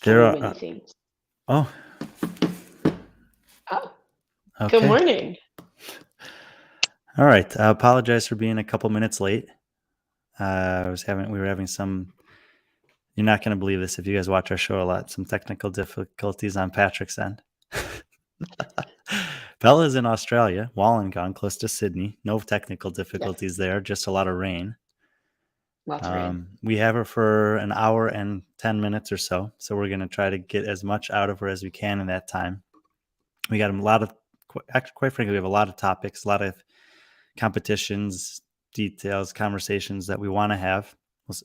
There are. many things. Oh, Oh, good okay. morning. All right. I apologize for being a couple minutes late. We were having some. You're not going to believe this if you guys watch our show a lot. Some technical difficulties on Patrick's end. Bella's in Australia, Wollongong, close to Sydney. No technical difficulties there, just a lot of rain. Lots of rain. We have her for an hour and 10 minutes or so. So we're going to try to get as much out of her as we can in that time. We got a lot of, quite frankly, we have a lot of topics, a lot of competitions, details, conversations that we want to have.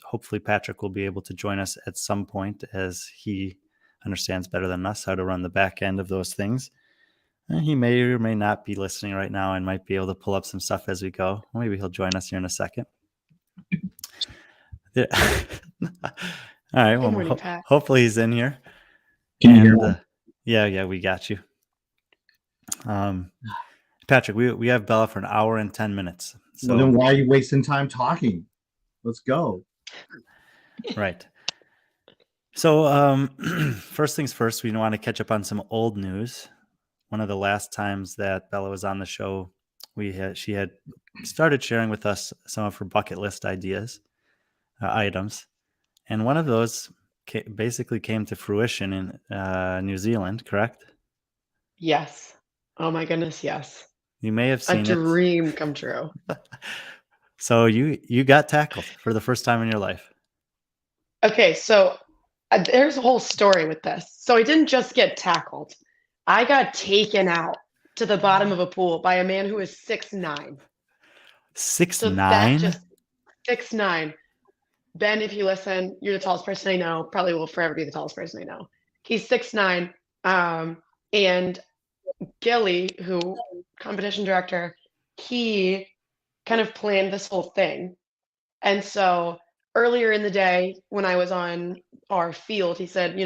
Hopefully Patrick will be able to join us at some point, as he understands better than us how to run the back end of those things. And he may or may not be listening right now and might be able to pull up some stuff as we go. Maybe he'll join us here in a second. Yeah. All right. Good morning, Pat. Hopefully he's in here. Can you hear me? Yeah, we got you. Patrick, we have Bella for an hour and 10 minutes. So well, then why are you wasting time talking? Let's go. Right. So first things first, we want to catch up on some old news. One of the last times that Bella was on the show, she had started sharing with us some of her bucket list ideas, items. And one of those basically came to fruition in New Zealand, correct? Yes. Oh my goodness, yes. You may have seen a dream come true. So you got tackled for the first time in your life. Okay, so there's a whole story with this. So I didn't just get tackled. I got taken out to the bottom of a pool by a man who is 6'9". 6'9"? So that just 6'9". Ben, if you listen, you're the tallest person I know. Probably will forever be the tallest person I know. He's 6'9". And Gilly, who competition director, he kind of planned this whole thing. And so earlier in the day when I was on our field, he said,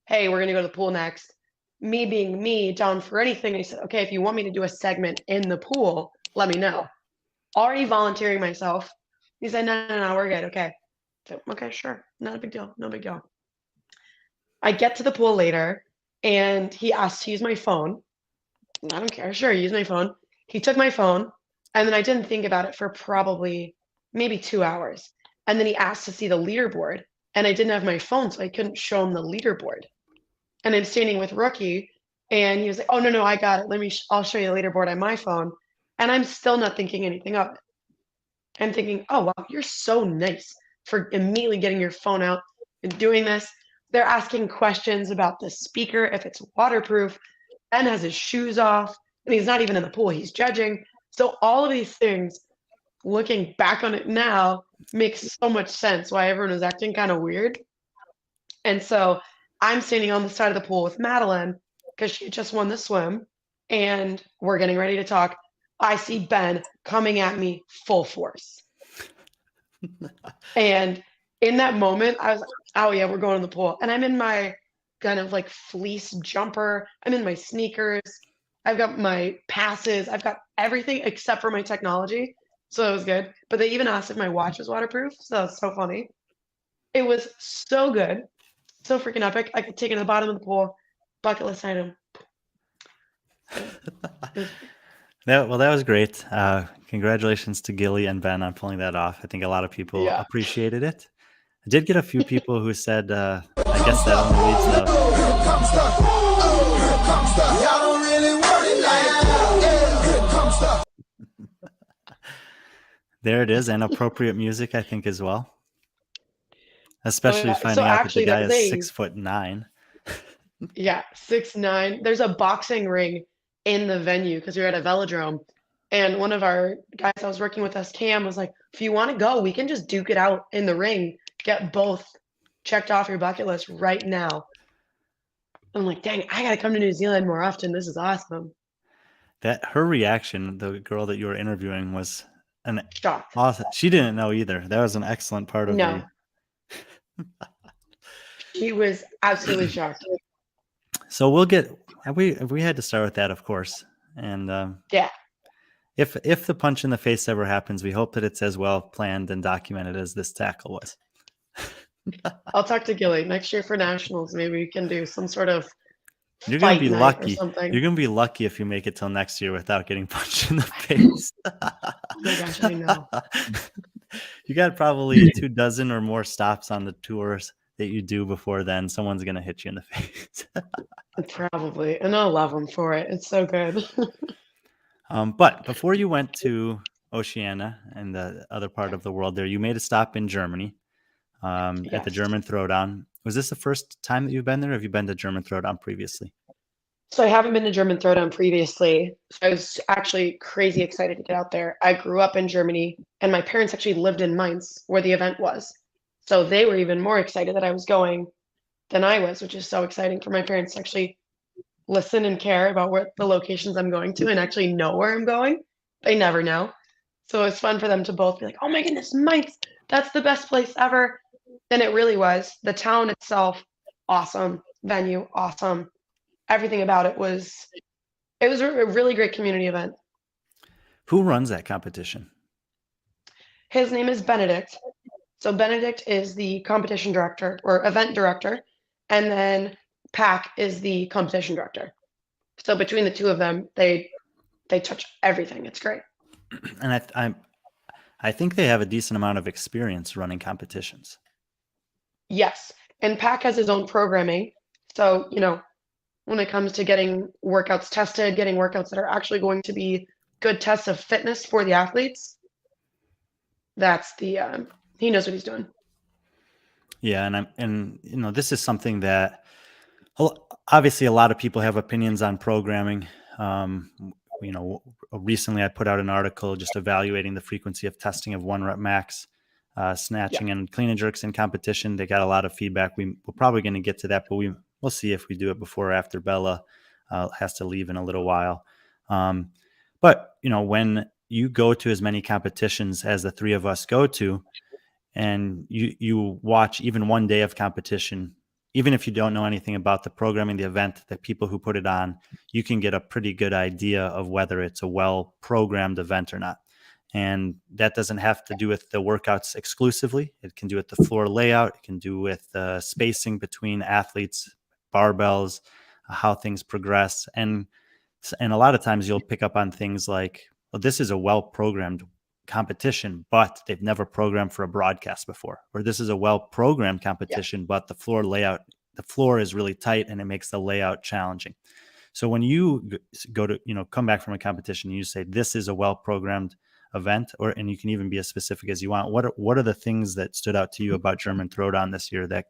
hey, we're going to go to the pool next. Me being me, down for anything, I said, okay, if you want me to do a segment in the pool, let me know. Already volunteering myself. He said, no, we're good. Okay. So, okay, sure. Not a big deal. No big deal. I get to the pool later and he asked to use my phone. I don't care. Sure, use my phone. He took my phone and then I didn't think about it for probably maybe 2 hours. And then he asked to see the leaderboard and I didn't have my phone, so I couldn't show him the leaderboard. And I'm standing with Rookie and he was like, oh, no, I got it. I'll show you the leaderboard on my phone. And I'm still not thinking anything of it. I'm thinking, oh, wow, you're so nice for immediately getting your phone out and doing this. They're asking questions about the speaker, if it's waterproof. Ben has his shoes off and he's not even in the pool. He's judging. So all of these things, looking back on it now, makes so much sense why everyone was acting kind of weird. And so I'm standing on the side of the pool with Madeline because she just won the swim and we're getting ready to talk. I see Ben coming at me full force. And in that moment, I was like, oh yeah, we're going to the pool. And I'm in my kind of like fleece jumper. I'm in my sneakers. I've got my passes. I've got everything except for my technology. So it was good. But they even asked if my watch was waterproof. So that was so funny. It was so good. So freaking epic. I could take it to the bottom of the pool. Bucket list item. That was great. Congratulations to Gilly and Ben on pulling that off. I think a lot of people appreciated it. I did get a few people who said, I guess that only leads to... There it is, and appropriate music, I think, as well. Especially finding out that the guy is 6'9". Yeah, 6'9". There's a boxing ring in the venue because we were at a velodrome. And one of our guys that was working with us, Cam, was like, if you want to go, we can just duke it out in the ring. Get both checked off your bucket list right now. I'm like, dang, I got to come to New Zealand more often. This is awesome. Her reaction, the girl that you were interviewing, was an shock. Awesome. She didn't know either. That was an excellent part of No. She was absolutely shocked. So we had to start with that, of course. And yeah. If the punch in the face ever happens, we hope that it's as well planned and documented as this tackle was. I'll talk to Gilly next year for nationals. Maybe we can do some sort of You're gonna fight be night or lucky. something. You're gonna be lucky if you make it till next year without getting punched in the face. Oh my gosh, I know. You got probably 24 or more stops on the tours that you do before then. Someone's gonna hit you in the face. Probably, and I'll love him for it. It's so good. But before you went to Oceania and the other part of the world there, you made a stop in Germany at the Yes. German Throwdown. Was this the first time that you've been there? Or have you been to German Throwdown previously? So I haven't been to German Throwdown previously. So I was actually crazy excited to get out there. I grew up in Germany, and my parents actually lived in Mainz, where the event was. So they were even more excited that I was going than I was, which is so exciting for my parents to actually listen and care about where the locations I'm going to and actually know where I'm going. They never know. So it's fun for them to both be like, "Oh my goodness, Mainz, that's the best place ever." And it really was. The town itself, awesome. Venue, awesome. Everything about it was a really great community event. Who runs that competition? His name is Benedict. So Benedict is the competition director or event director, and then Pac is the competition director. So between the two of them, they touch everything. It's great. And I think they have a decent amount of experience running competitions. Yes, and Pac has his own programming. So, when it comes to getting workouts tested, getting workouts that are actually going to be good tests of fitness for the athletes, that's the he knows what he's doing. Yeah, and this is something that obviously a lot of people have opinions on programming. Recently I put out an article just evaluating the frequency of testing of 1 rep max, snatching and clean and jerks in competition. They got a lot of feedback. We're probably going to get to that, but we'll see if we do it before or after Bella has to leave in a little while. But when you go to as many competitions as the three of us go to, and you watch even one day of competition, even if you don't know anything about the programming, the event, the people who put it on, you can get a pretty good idea of whether it's a well-programmed event or not. And that doesn't have to do with the workouts exclusively. It can do with the floor layout. It can do with the spacing between athletes, barbells, how things progress. And a lot of times you'll pick up on things like, well, this is a well-programmed competition, but they've never programmed for a broadcast before. Or this is a well-programmed competition, but the floor is really tight and it makes the layout challenging. So when you go to, come back from a competition, you say, this is a well-programmed event, and you can even be as specific as you want. What are the things that stood out to you about German Throwdown this year that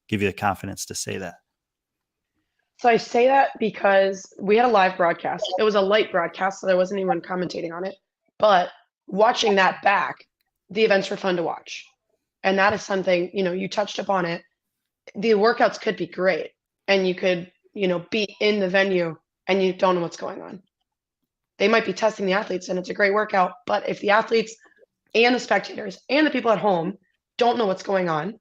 give you the confidence to say that? So I say that because we had a live broadcast. It was a light broadcast, so there wasn't anyone commentating on it. But watching that back, the events were fun to watch. And that is something, you touched upon it. The workouts could be great, and you could, be in the venue and you don't know what's going on. They might be testing the athletes and it's a great workout, but if the athletes and the spectators and the people at home don't know what's going on,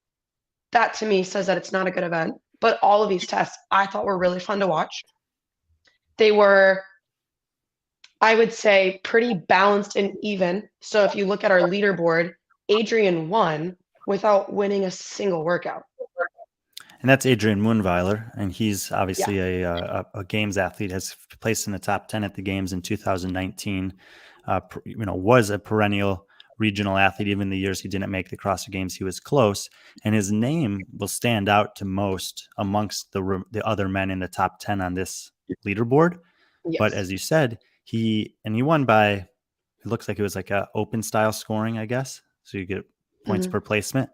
that to me says that it's not a good event. But all of these tests I thought were really fun to watch. They were, I would say, pretty balanced and even. So if you look at our leaderboard, Adrian won without winning a single workout. And that's Adrian Moonweiler, and he's obviously a games athlete, has placed in the top 10 at the games in 2019, was a perennial regional athlete. Even the years he didn't make the CrossFit Games, he was close, and his name will stand out to most amongst the other men in the top 10 on this leaderboard. Yes. But as you said, he won by, it looks like it was like a open style scoring, I guess. So you get points per placement.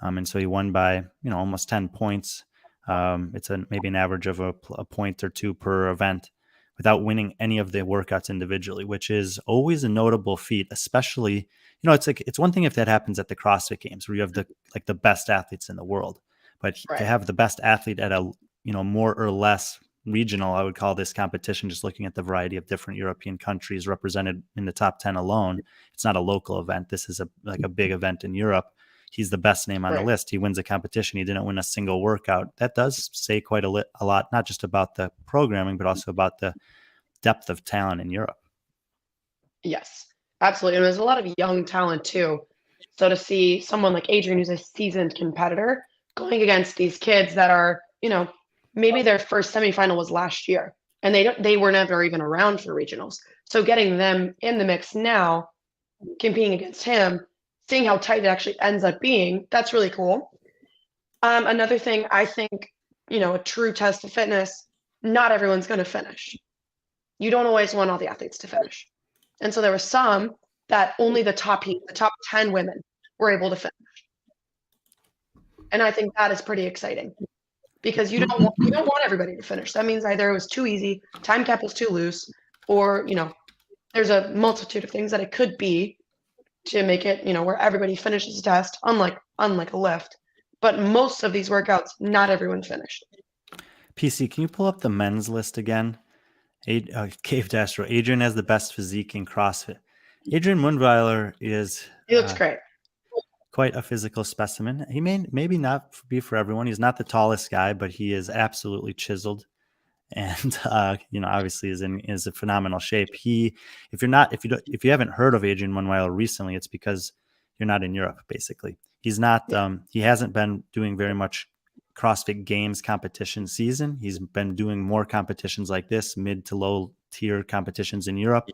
And so he won by, almost 10 points. It's maybe an average of a point or two per event without winning any of the workouts individually, which is always a notable feat, especially, it's one thing if that happens at the CrossFit Games where you have the best athletes in the world, but to have the best athlete at a, more or less regional, I would call this competition, just looking at the variety of different European countries represented in the top 10 alone. It's not a local event. This is a big event in Europe. He's the best name on the list. He wins a competition. He didn't win a single workout. That does say quite a lot, not just about the programming, but also about the depth of talent in Europe. Yes, absolutely. And there's a lot of young talent too. So to see someone like Adrian, who's a seasoned competitor, going against these kids that are, maybe their first semifinal was last year and they were never even around for regionals. So getting them in the mix now, competing against him, seeing how tight it actually ends up being, that's really cool. Another thing, I think, a true test of fitness, not everyone's going to finish. You don't always want all the athletes to finish. And so there were some that only the top 10 women were able to finish. And I think that is pretty exciting because you don't want everybody to finish. That means either it was too easy, time cap was too loose, or, there's a multitude of things that it could be to make it, where everybody finishes the test, unlike a lift. But most of these workouts, not everyone finished. PC, can you pull up the men's list again? Cave Dastro. Adrian has the best physique in CrossFit. Adrian Mundweiler He looks great. Quite a physical specimen. He may maybe not be for everyone. He's not the tallest guy, but he is absolutely chiseled, and obviously is in a phenomenal shape. If you haven't heard of Adrian Mundweiler recently, it's because you're not in Europe. Basically, he's not. He hasn't been doing very much CrossFit Games competition season. He's been doing more competitions like this, mid to low tier competitions in Europe,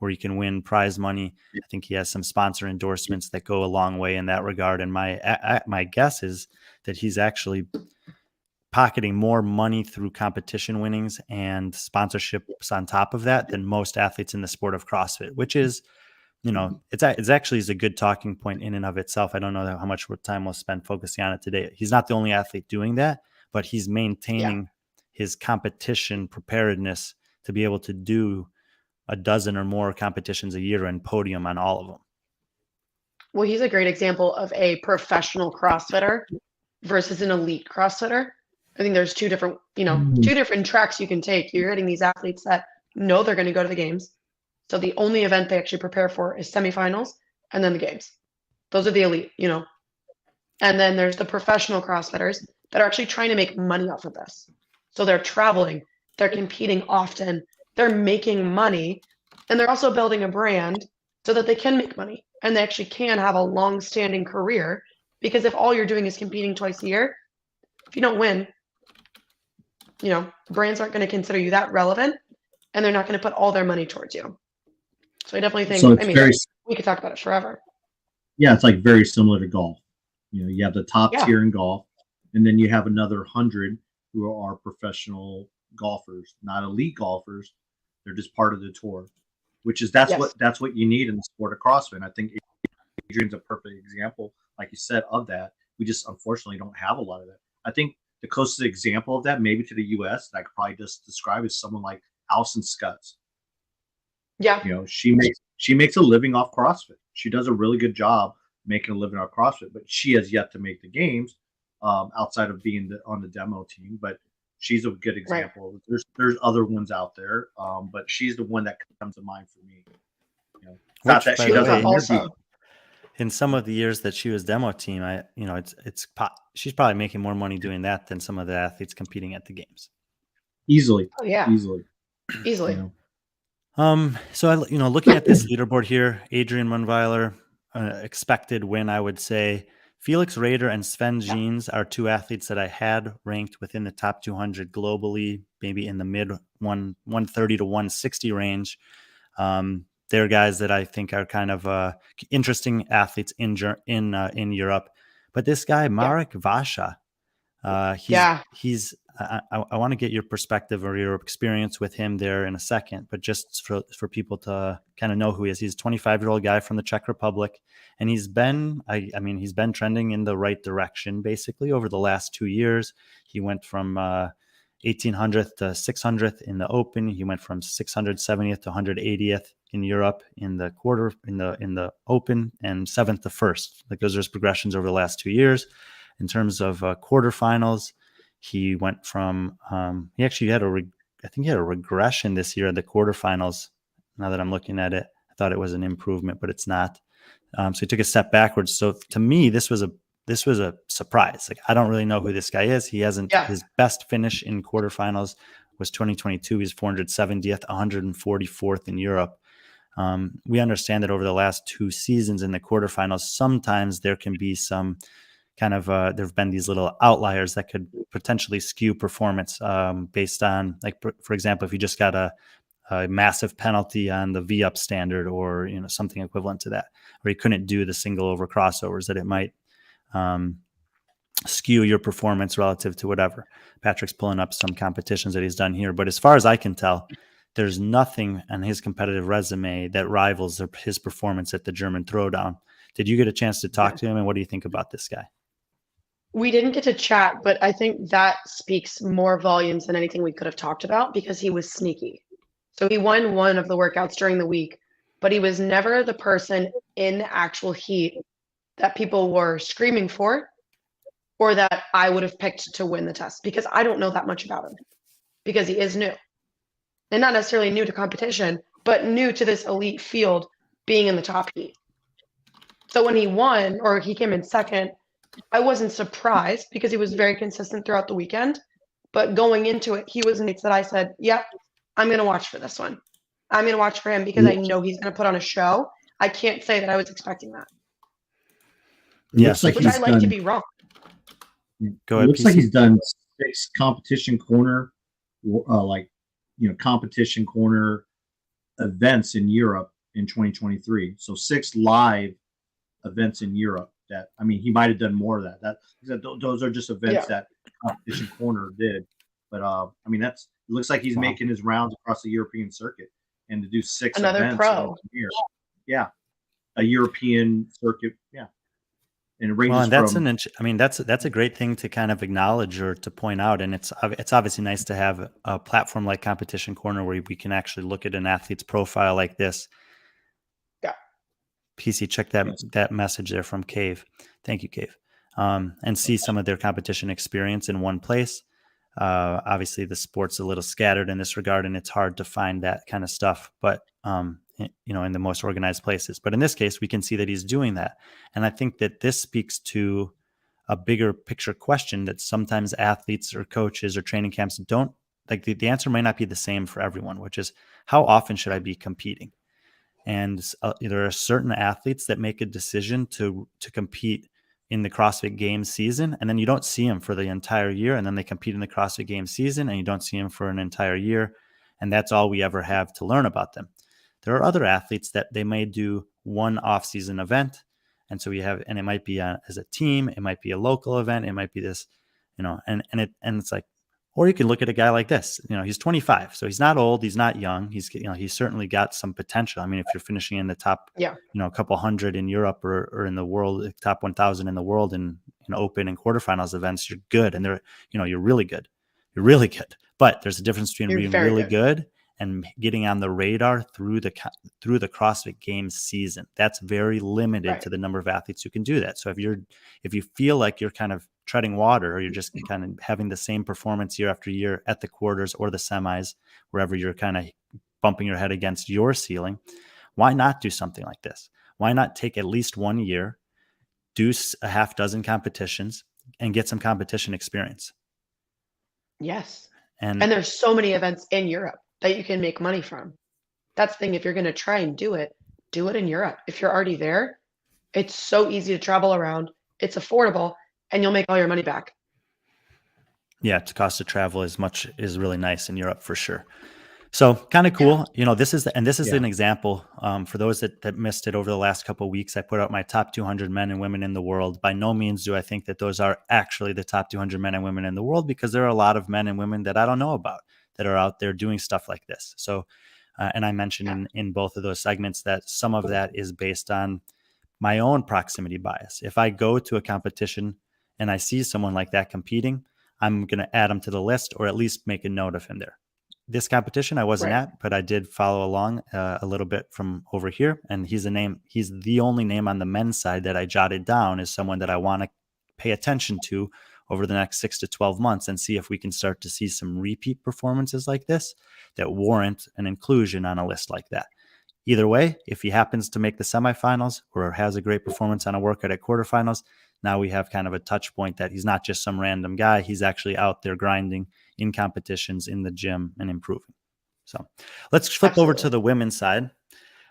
where you can win prize money. I think he has some sponsor endorsements that go a long way in that regard. And my guess is that he's actually pocketing more money through competition winnings and sponsorships on top of that than most athletes in the sport of CrossFit, which is, it's actually is a good talking point in and of itself. I don't know how much time we'll spend focusing on it today. He's not the only athlete doing that, but he's maintaining his competition preparedness to be able to do a dozen or more competitions a year and podium on all of them. Well, he's a great example of a professional CrossFitter versus an elite CrossFitter. I think there's two different tracks you can take. You're hitting these athletes that know they're going to go to the games. So the only event they actually prepare for is semifinals and then the games. Those are the elite, And then there's the professional CrossFitters that are actually trying to make money off of this. So they're traveling, they're competing often, they're making money, and they're also building a brand so that they can make money and they actually can have a long-standing career. Because if all you're doing is competing twice a year, if you don't win, brands aren't going to consider you that relevant, and they're not going to put all their money towards you. So I definitely think, we could talk about it forever. Yeah, it's like very similar to golf. You have the top tier in golf, and then you have another 100 who are professional golfers, not elite golfers. They're just part of the tour, which is that's what you need in the sport of CrossFit. And I think Adrian's a perfect example, like you said, of that. We just unfortunately don't have a lot of that. I think the closest example of that, maybe to the U.S., that I could probably just describe is someone like Alison Scutts. Yeah. She makes a living off CrossFit. She does a really good job making a living off CrossFit, but she has yet to make the games outside of being on the demo team. But she's a good example. Right. There's other ones out there, but she's the one that comes to mind for me. Not that she doesn't also. In some of the years that she was demo team, she's probably making more money doing that than some of the athletes competing at the games. Easily. Oh yeah. Easily. So looking at this leaderboard here, Adrian Mundweiler, expected win, I would say. Felix Rader and Sven Jeans are two athletes that I had ranked within the top 200 globally, maybe in the mid 130 to 160 range. They're guys that I think are kind of interesting athletes in Europe. But this guy, Marek Vasha, he's I want to get your perspective or your experience with him there in a second, but just for people to kind of know who he is. He's a 25-year-old guy from the Czech Republic, and he's been trending in the right direction basically over the last 2 years. He went from 1800th to 600th in the Open. He went from 670th to 180th in Europe in the quarter in the Open, and 7th to 1st. Like those are his progressions over the last 2 years. In terms of quarterfinals, he went from he actually had a regression this year in the quarterfinals. Now that I'm looking at it, I thought it was an improvement, but it's not. So he took a step backwards. So to me, this was a surprise. Like, I don't really know who this guy is. He hasn't his best finish in quarterfinals was 2022. He's 470th, 144th in Europe. We understand that over the last 2 seasons in the quarterfinals, sometimes there can be some kind of there have been these little outliers that could potentially skew performance based on, like, for example, if you just got a massive penalty on the V up standard, or something equivalent to that, or you couldn't do the single over crossovers, that it might skew your performance relative to whatever. Patrick's pulling up some competitions that he's done here, but as far as I can tell, there's nothing on his competitive resume that rivals his performance at the German Throwdown. Did you get a chance to talk to him, and what do you think about this guy? We didn't get to chat, but I think that speaks more volumes than anything we could have talked about, because he was sneaky. So he won one of the workouts during the week, but he was never the person in the actual heat that people were screaming for, or that I would have picked to win the test, because I don't know that much about him, because he is new. And not necessarily new to competition, but new to this elite field, being in the top heat. So when he won, or he came in second, I wasn't surprised, because he was very consistent throughout the weekend. But going into it, he was an that I said, yeah, I'm going to watch for this one. I'm going to watch for him, because I know he's going to put on a show. I can't say that I was expecting that. Yes, which I like to be wrong. Go ahead. It looks like he's done 6 competition corner, competition corner events in Europe in 2023. So 6 live events in Europe. He might have done more of that. Those are just events that competition corner did. But it looks like he's making his rounds across the European circuit, and to do 6 another events pro. A European circuit, and well, and that's a great thing to kind of acknowledge or to point out, and it's obviously nice to have a platform like Competition Corner where we can actually look at an athlete's profile like this. Yeah. PC, check that message there from Cave. Thank you, Cave. And see some of their competition experience in one place. Obviously, the sport's a little scattered in this regard, and it's hard to find that kind of stuff, but in the most organized places. But in this case, we can see that he's doing that. And I think that this speaks to a bigger picture question that sometimes athletes or coaches or training camps don't, like, the answer might not be the same for everyone, which is, how often should I be competing? And there are certain athletes that make a decision to compete in the CrossFit Games season, and then you don't see them for the entire year, and then they compete in the CrossFit Games season, and you don't see them for an entire year, and that's all we ever have to learn about them. There are other athletes that they may do one off-season event, and so and it might be as a team, it might be a local event, it might be this, and it's like, or you can look at a guy like this. He's 25, so he's not old, he's not young. He's certainly got some potential. If you're finishing in the top, a couple hundred in Europe or in the world, top 1,000 in the world in open and quarterfinals events, you're good, and you're really good. You're really good. But there's a difference between being really good and getting on the radar through the CrossFit Games season. That's very limited to the number of athletes who can do that. So if you feel like you're kind of treading water, or you're just kind of having the same performance year after year at the quarters or the semis, wherever you're kind of bumping your head against your ceiling, why not do something like this? Why not take at least 1 year, do a half dozen competitions, and get some competition experience? Yes. And there's so many events in Europe that you can make money from. That's the thing. If you're going to try and do it in Europe. If you're already there, it's so easy to travel around. It's affordable, and you'll make all your money back. Yeah, the cost of travel is really nice in Europe for sure. So kind of cool. This is an example for those that missed it over the last couple of weeks. I put out my top 200 men and women in the world. By no means do I think that those are actually the top 200 men and women in the world, because there are a lot of men and women that I don't know about that are out there doing stuff like this. So, and I mentioned in both of those segments that some of that is based on my own proximity bias. If I go to a competition and I see someone like that competing, I'm going to add him to the list, or at least make a note of him there. This competition I wasn't at, but I did follow along a little bit from over here. And he's the only name on the men's side that I jotted down as someone that I want to pay attention to over the next 6 to 12 months, and see if we can start to see some repeat performances like this that warrant an inclusion on a list like that. Either way, if he happens to make the semifinals or has a great performance on a workout at quarterfinals, now we have kind of a touch point that he's not just some random guy. He's actually out there grinding in competitions in the gym and improving. So let's flip over to the women's side.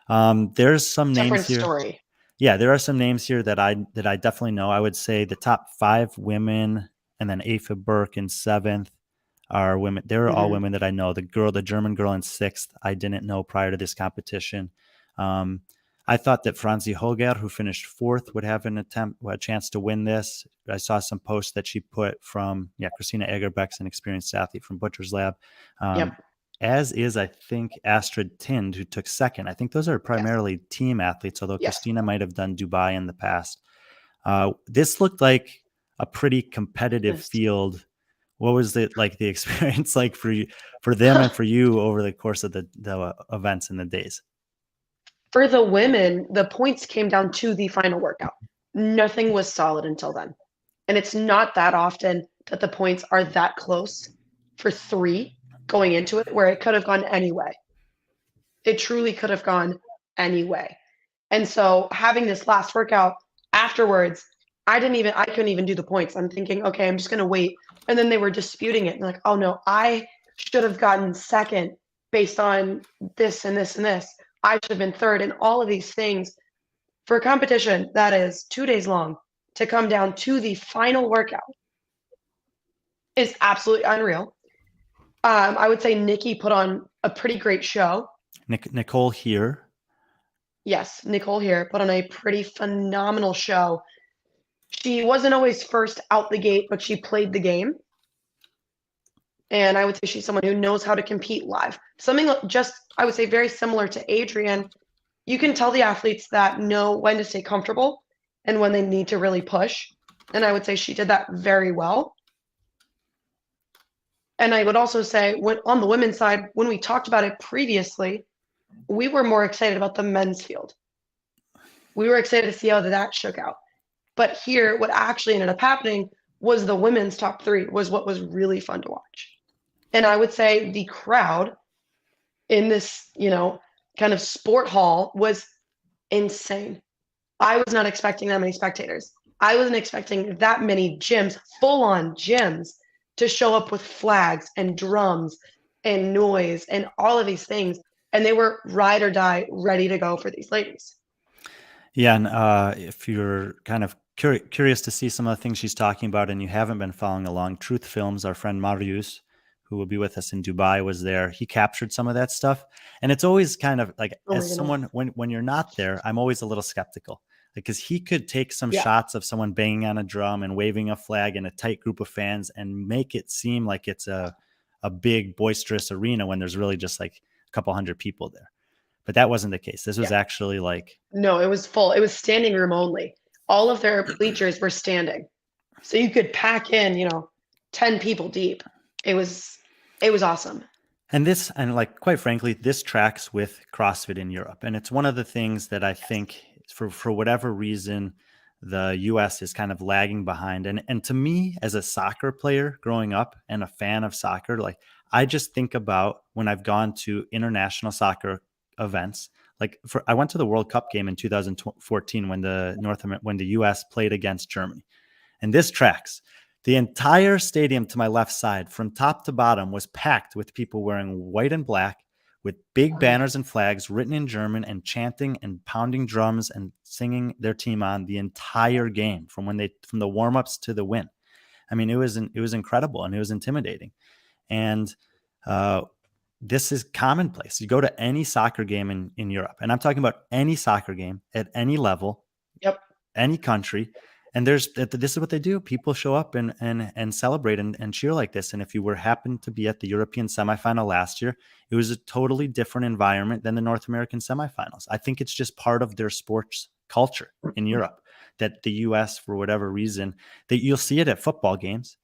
There's some names Different here. story. Yeah, there are some names here that I definitely know. I would say the top 5 women, and then Aoife Burke in 7th are women. They're all women that I know. The German girl in 6th, I didn't know prior to this competition. I thought that Franzi Holger, who finished 4th, would have a chance to win this. I saw some posts that she put from Christina Egerbeck's an experienced athlete from Butcher's Lab. As is, I think, Astrid Tind, who took 2nd. I think those are primarily team athletes, although Christina might have done Dubai in the past. This looked like a pretty competitive field. What was the experience like for them and for you over the course of the events and the days? For the women, the points came down to the final workout. Nothing was solid until then. And it's not that often that the points are that close for 3 going into it, where it could have gone any way. It truly could have gone any way. And so having this last workout afterwards, I couldn't even do the points. I'm thinking, okay, I'm just going to wait. And then they were disputing it. And like, oh no, I should have gotten 2nd based on this and this and this. I should have been 3rd, and all of these things for a competition that is 2 days long to come down to the final workout is absolutely unreal. I would say Nikki put on a pretty great show. Nicole here. Yes, Nicole here put on a pretty phenomenal show. She wasn't always first out the gate, but she played the game. And I would say she's someone who knows how to compete live. Something just, I would say, very similar to Adrian. You can tell the athletes that know when to stay comfortable and when they need to really push. And I would say she did that very well. And I would also say, on the women's side, when we talked about it previously, we were more excited about the men's field. We were excited to see how that shook out. But here, what actually ended up happening was the women's top 3 was what was really fun to watch. And I would say the crowd in this, kind of sport hall was insane. I was not expecting that many spectators. I wasn't expecting that many gyms, full-on gyms, to show up with flags and drums and noise and all of these things. And they were ride or die, ready to go for these ladies. Yeah, and if you're kind of curious to see some of the things she's talking about and you haven't been following along, Truth Films, our friend Marius, who will be with us in Dubai, was there. He captured some of that stuff. And it's always kind of like, someone, when you're not there, I'm always a little skeptical. Because he could take some shots of someone banging on a drum and waving a flag in a tight group of fans and make it seem like it's a big boisterous arena when there's really just like a couple hundred people there. But that wasn't the case. This was actually like... No, it was full. It was standing room only. All of their bleachers were standing. So you could pack in, 10 people deep. It was awesome. And quite frankly, this tracks with CrossFit in Europe. And it's one of the things that I think for whatever reason, the US is kind of lagging behind. And to me, as a soccer player growing up and a fan of soccer, like I just think about when I've gone to international soccer events. I went to the World Cup game in 2014 when the US played against Germany. And this tracks. The entire stadium to my left side, from top to bottom, was packed with people wearing white and black, with big banners and flags written in German and chanting and pounding drums and singing their team on the entire game, from the warm-ups to the win. I mean, it was incredible and it was intimidating. And this is commonplace. You go to any soccer game in Europe, and I'm talking about any soccer game at any level, any country. And this is what they do. People show up and celebrate and cheer like this. And if you happened to be at the European semifinal last year, it was a totally different environment than the North American semifinals. I think it's just part of their sports culture in Europe that the US, for whatever reason, that you'll see it at football games,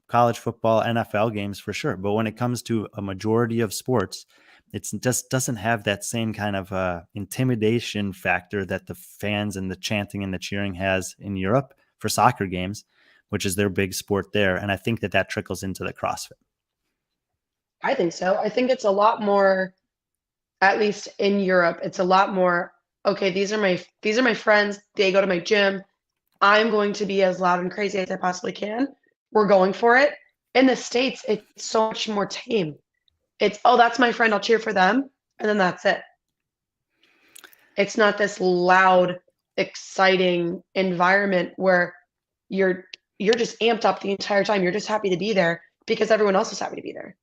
college football, NFL games for sure. But when it comes to a majority of sports, it just doesn't have that same kind of intimidation factor that the fans and the chanting and the cheering has in Europe for soccer games, which is their big sport there. And I think that trickles into the CrossFit. I think so. I think it's a lot more, at least in Europe, it's a lot more, okay, these are my friends. They go to my gym. I'm going to be as loud and crazy as I possibly can. We're going for it. In the States, it's so much more tame. It's, oh, that's my friend, I'll cheer for them. And then that's it. It's not this loud, exciting environment where you're just amped up the entire time. You're just happy to be there because everyone else is happy to be there.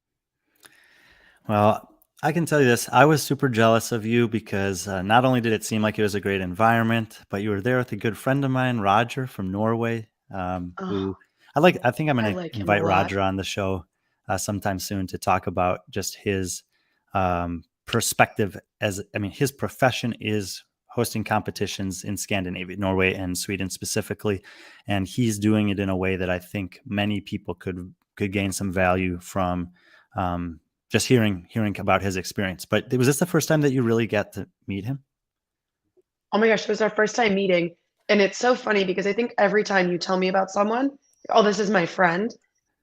Well, I can tell you this. I was super jealous of you because not only did it seem like it was a great environment, but you were there with a good friend of mine, Roger from Norway, who I think I'm I going to like him a invite lot. Roger on the show sometime soon to talk about just his perspective his profession is hosting competitions in Scandinavia, Norway and Sweden specifically. And he's doing it in a way that I think many people could gain some value from, just hearing about his experience. But was this the first time that you really got to meet him? Oh my gosh, it was our first time meeting. And it's so funny because I think every time you tell me about someone, oh, this is my friend,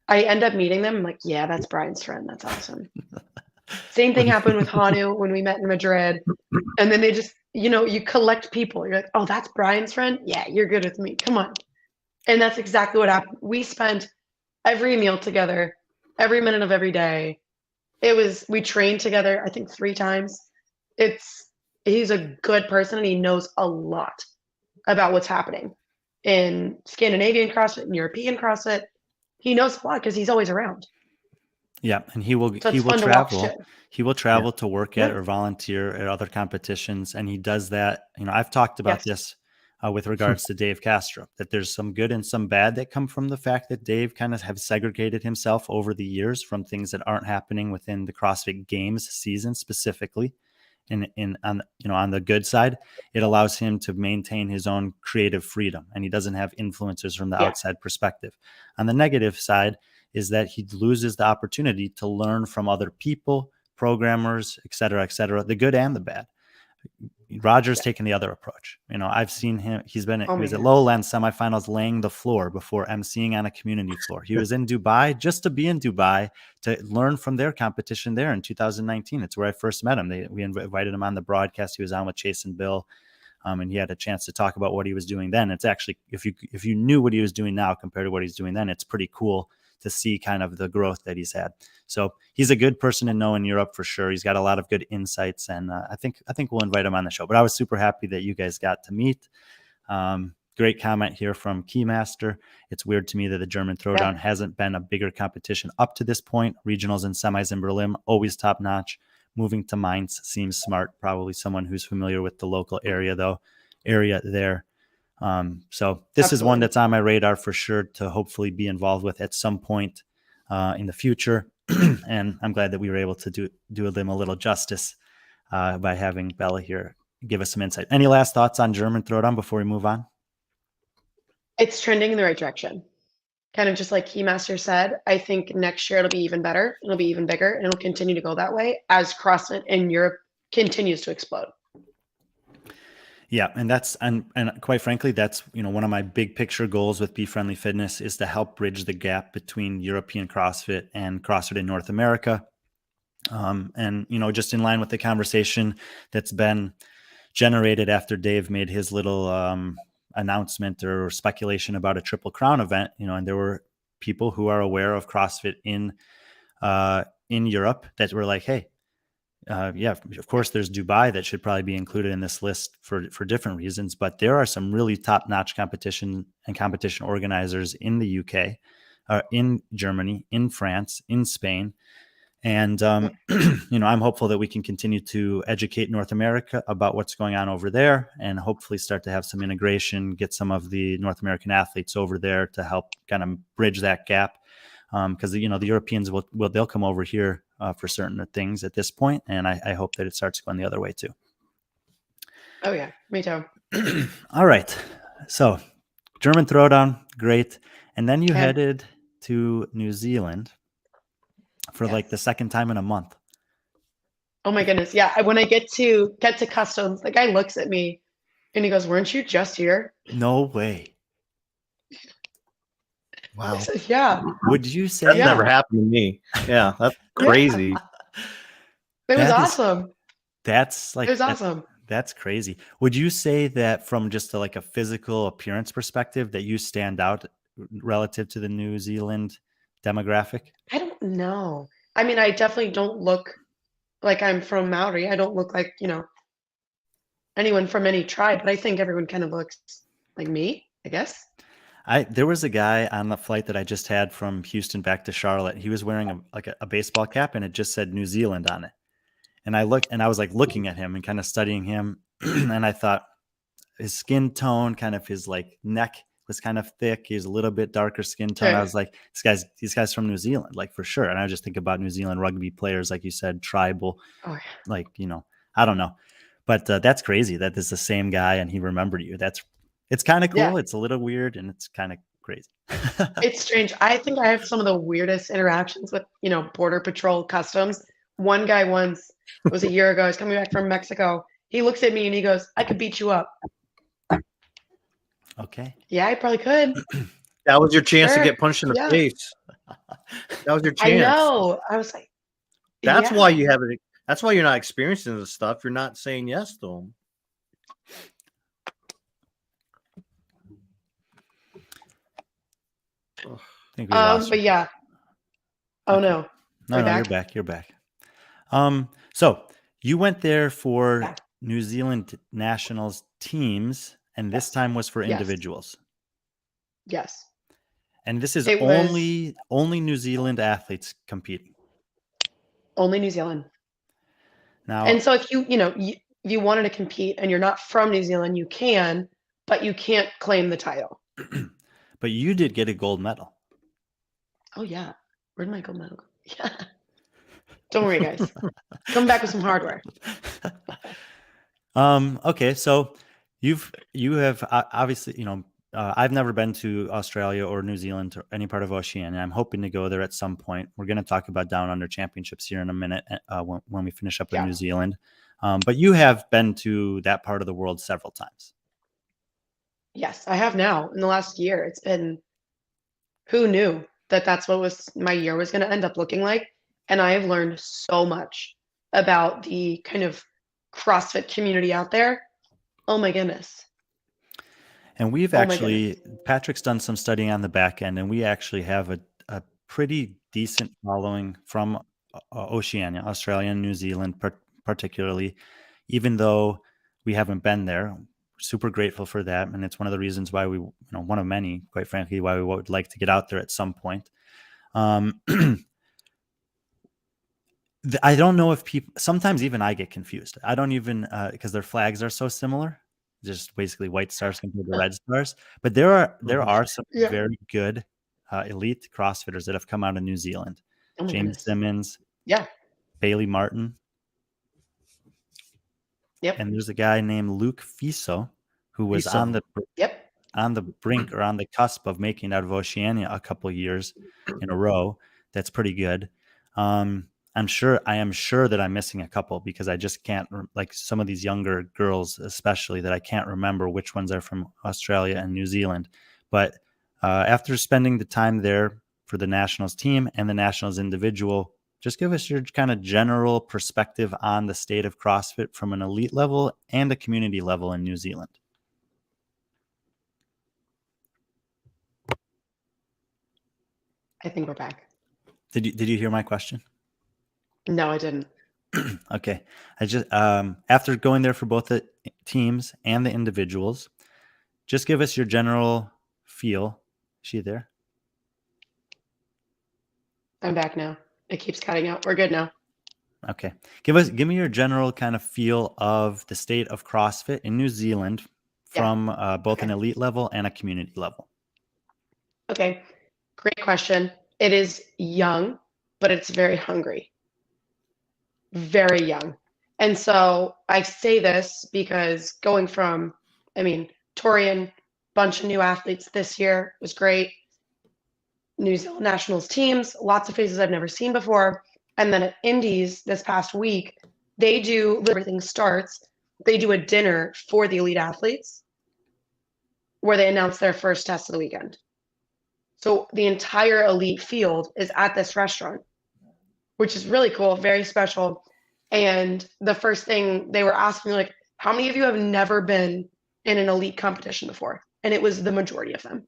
I end up meeting them. I'm like, yeah, that's Brian's friend. That's awesome. Same thing happened with Hanu when we met in Madrid. And then they just, you collect people. You're like, oh, that's Brian's friend? Yeah, you're good with me. Come on. And that's exactly what happened. We spent every meal together, every minute of every day. We trained together, I think 3 times. He's a good person and he knows a lot about what's happening in Scandinavian CrossFit and European CrossFit. He knows a lot because he's always around. Yeah, and he will So it's fun to watch too. He will travel to work at or volunteer at other competitions, and he does that. I've talked about this with regards to Dave Castro, that there's some good and some bad that come from the fact that Dave kind of have segregated himself over the years from things that aren't happening within the CrossFit Games season specifically. On the good side, it allows him to maintain his own creative freedom, and he doesn't have influencers from the outside perspective. On the negative side is that he loses the opportunity to learn from other people, programmers, et cetera, the good and the bad. Roger's taken the other approach. I've seen him. He was at Lowlands semifinals laying the floor before emceeing on a community floor. He was in Dubai just to be in Dubai to learn from their competition there in 2019. It's where I first met him. We invited him on the broadcast. He was on with Chase and Bill. And he had a chance to talk about what he was doing then. It's actually, if you knew what he was doing now compared to what he's doing then, it's pretty cool to see kind of the growth that he's had. So he's a good person to know in Europe for sure. He's got a lot of good insights, and I think we'll invite him on the show. But I was super happy that you guys got to meet. Great comment here from Keymaster. It's weird to me that the German Throwdown hasn't been a bigger competition up to this point. Regionals and semis in Berlin, always top notch. Moving to Mainz seems smart. Probably someone who's familiar with the local area there. So this is one that's on my radar for sure to hopefully be involved with at some point in the future. And I'm glad that we were able to do them a little justice by having Bella here give us some insight. Any last thoughts on German Throwdown before we move on? It's trending in the right direction. Kind of just like Keymaster said, I think next year it'll be even better. It'll be even bigger, and it'll continue to go that way as CrossFit in Europe continues to explode. Yeah, and quite frankly, that's one of my big picture goals with B.Friendly Fitness is to help bridge the gap between European CrossFit and CrossFit in North America. And just in line with the conversation that's been generated after Dave made his little announcement or speculation about a Triple Crown event, and there were people who are aware of CrossFit in Europe that were like, hey, of course there's Dubai that should probably be included in this list for different reasons, but there are some really top-notch competition organizers in the UK, in Germany, in France, in Spain. And, I'm hopeful that we can continue to educate North America about what's going on over there and hopefully start to have some integration, get some of the North American athletes over there to help kind of bridge that gap. Because, the Europeans they'll come over here for certain things at this point. And I hope that it starts going the other way too. Oh yeah, me too. All right. So German Throwdown, great. And then you headed to New Zealand for like the second time in a month. Oh my goodness. Yeah. When I get to customs, the guy looks at me and he goes, "Weren't you just here?" No way. Wow. I said, yeah. Would you say that never happened to me? Yeah, that's crazy. It was awesome. It was awesome. That's crazy. Would you say that from just like a physical appearance perspective that you stand out relative to the New Zealand demographic? I don't know. I mean, I definitely don't look like I'm from Maori. I don't look like, anyone from any tribe, but I think everyone kind of looks like me, I guess. There was a guy on the flight that I just had from Houston back to Charlotte. He was wearing a baseball cap and it just said New Zealand on it. And I was like looking at him and kind of studying him. And I thought his skin tone, kind of his like neck was kind of thick. He was a little bit darker skin tone. Sure. I was like, these guys from New Zealand, like for sure. And I just think about New Zealand rugby players, like you said, tribal, Oh, yeah. like, I don't know. But that's crazy that it's the same guy and he remembered you. It's kind of cool. Yeah. It's a little weird and it's kind of crazy. It's strange. I think I have some of the weirdest interactions with, Border Patrol customs. One guy once, it was a year ago, I was coming back from Mexico. He looks at me and he goes, I could beat you up. Okay. Yeah, I probably could. That was your chance Sure. to get punched in the Yeah. face. That was your I chance. know. I was like, That's yeah. why you haven't. That's why you're not experiencing this stuff. You're not saying yes to them. I think we lost But you. yeah. Oh Okay. no. No, We're you're back. You're back. So you went there for Yeah. New Zealand nationals teams, and this time was for Yes. individuals. Yes. And this is It was- only New Zealand athletes competing. Only New Zealand. Now, And so if if you wanted to compete and you're not from New Zealand, you can, but you can't claim the title. but you did get a gold medal. Oh yeah. Where'd my gold medal go? Yeah. Don't worry, guys. Come back with some hardware. Okay, so you have obviously, I've never been to Australia or New Zealand or any part of Oceania. I'm hoping to go there at some point. We're going to talk about Down Under Championships here in a minute when we finish up in Yeah. New Zealand. But you have been to that part of the world several times. Yes, I have now in the last year. It's been, who knew that that's what my year was going to end up looking like? And I have learned so much about the kind of CrossFit community out there. Oh my goodness. And we've Oh my actually, Patrick's done some studying on the back end, and we actually have a pretty decent following from Oceania, Australia and New Zealand particularly, even though we haven't been there. Super grateful for that. And it's one of the reasons why one of many, quite frankly, why we would like to get out there at some point. I don't know if people, sometimes even I get confused. I don't even, because their flags are so similar, just basically white stars compared to red stars. But there are some Yeah. very good elite CrossFitters that have come out of New Zealand. Oh my James goodness. Simmons, Yeah. Bailey Martin. Yep. And there's a guy named Luke Fiso who was Fiso. on the brink or on the cusp of making it out of Oceania a couple years in a row. That's pretty good. I am sure that I'm missing a couple because I just can't, like some of these younger girls, especially, that I can't remember which ones are from Australia and New Zealand. But after spending the time there for the nationals team and the nationals individual, just give us your kind of general perspective on the state of CrossFit from an elite level and a community level in New Zealand. I think we're back. Did you hear my question? No, I didn't. Okay. I just after going there for both the teams and the individuals, just give us your general feel. Is she there? I'm back now. It keeps cutting out. We're good now. Okay. Give me your general kind of feel of the state of CrossFit in New Zealand from both an elite level and a community level. Okay. Great question. It is young, but it's very hungry. Very young. And so I say this because going from, Torian, bunch of new athletes this year was great. New Zealand nationals teams, lots of faces I've never seen before. And then at Indies this past week, everything starts. They do a dinner for the elite athletes where they announce their first test of the weekend. So the entire elite field is at this restaurant, which is really cool, very special. And the first thing they were asking, like, how many of you have never been in an elite competition before? And it was the majority of them.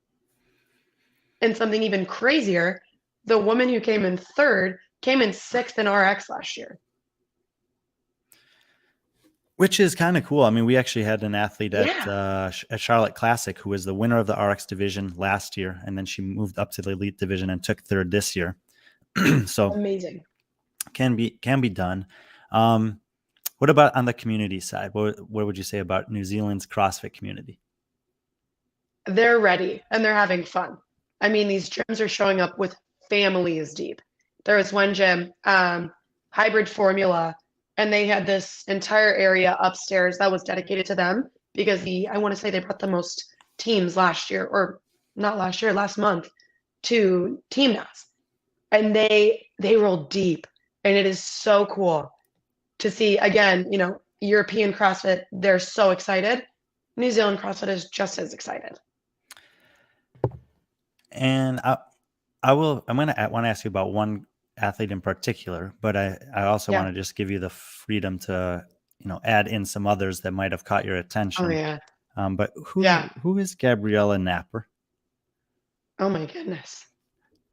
And something even crazier, the woman who came in third came in sixth in RX last year. Which is kind of cool. I mean, we actually had an athlete Yeah. at Charlotte Classic who was the winner of the RX division last year, and then she moved up to the elite division and took third this year. So Amazing. can be done. What about on the community side? What would you say about New Zealand's CrossFit community? They're ready and they're having fun. I mean, these gyms are showing up with families deep. There was one gym, hybrid formula, and they had this entire area upstairs that was dedicated to them because I want to say they brought the most teams last year, or not last year, last month, to Team NAS. And they roll deep. And it is so cool to see, again, European CrossFit, they're so excited. New Zealand CrossFit is just as excited. And I'm going to want to ask you about one athlete in particular, but I also want to just give you the freedom to, add in some others that might have caught your attention. Oh, yeah. But who is Gabriella Napper? Oh, my goodness.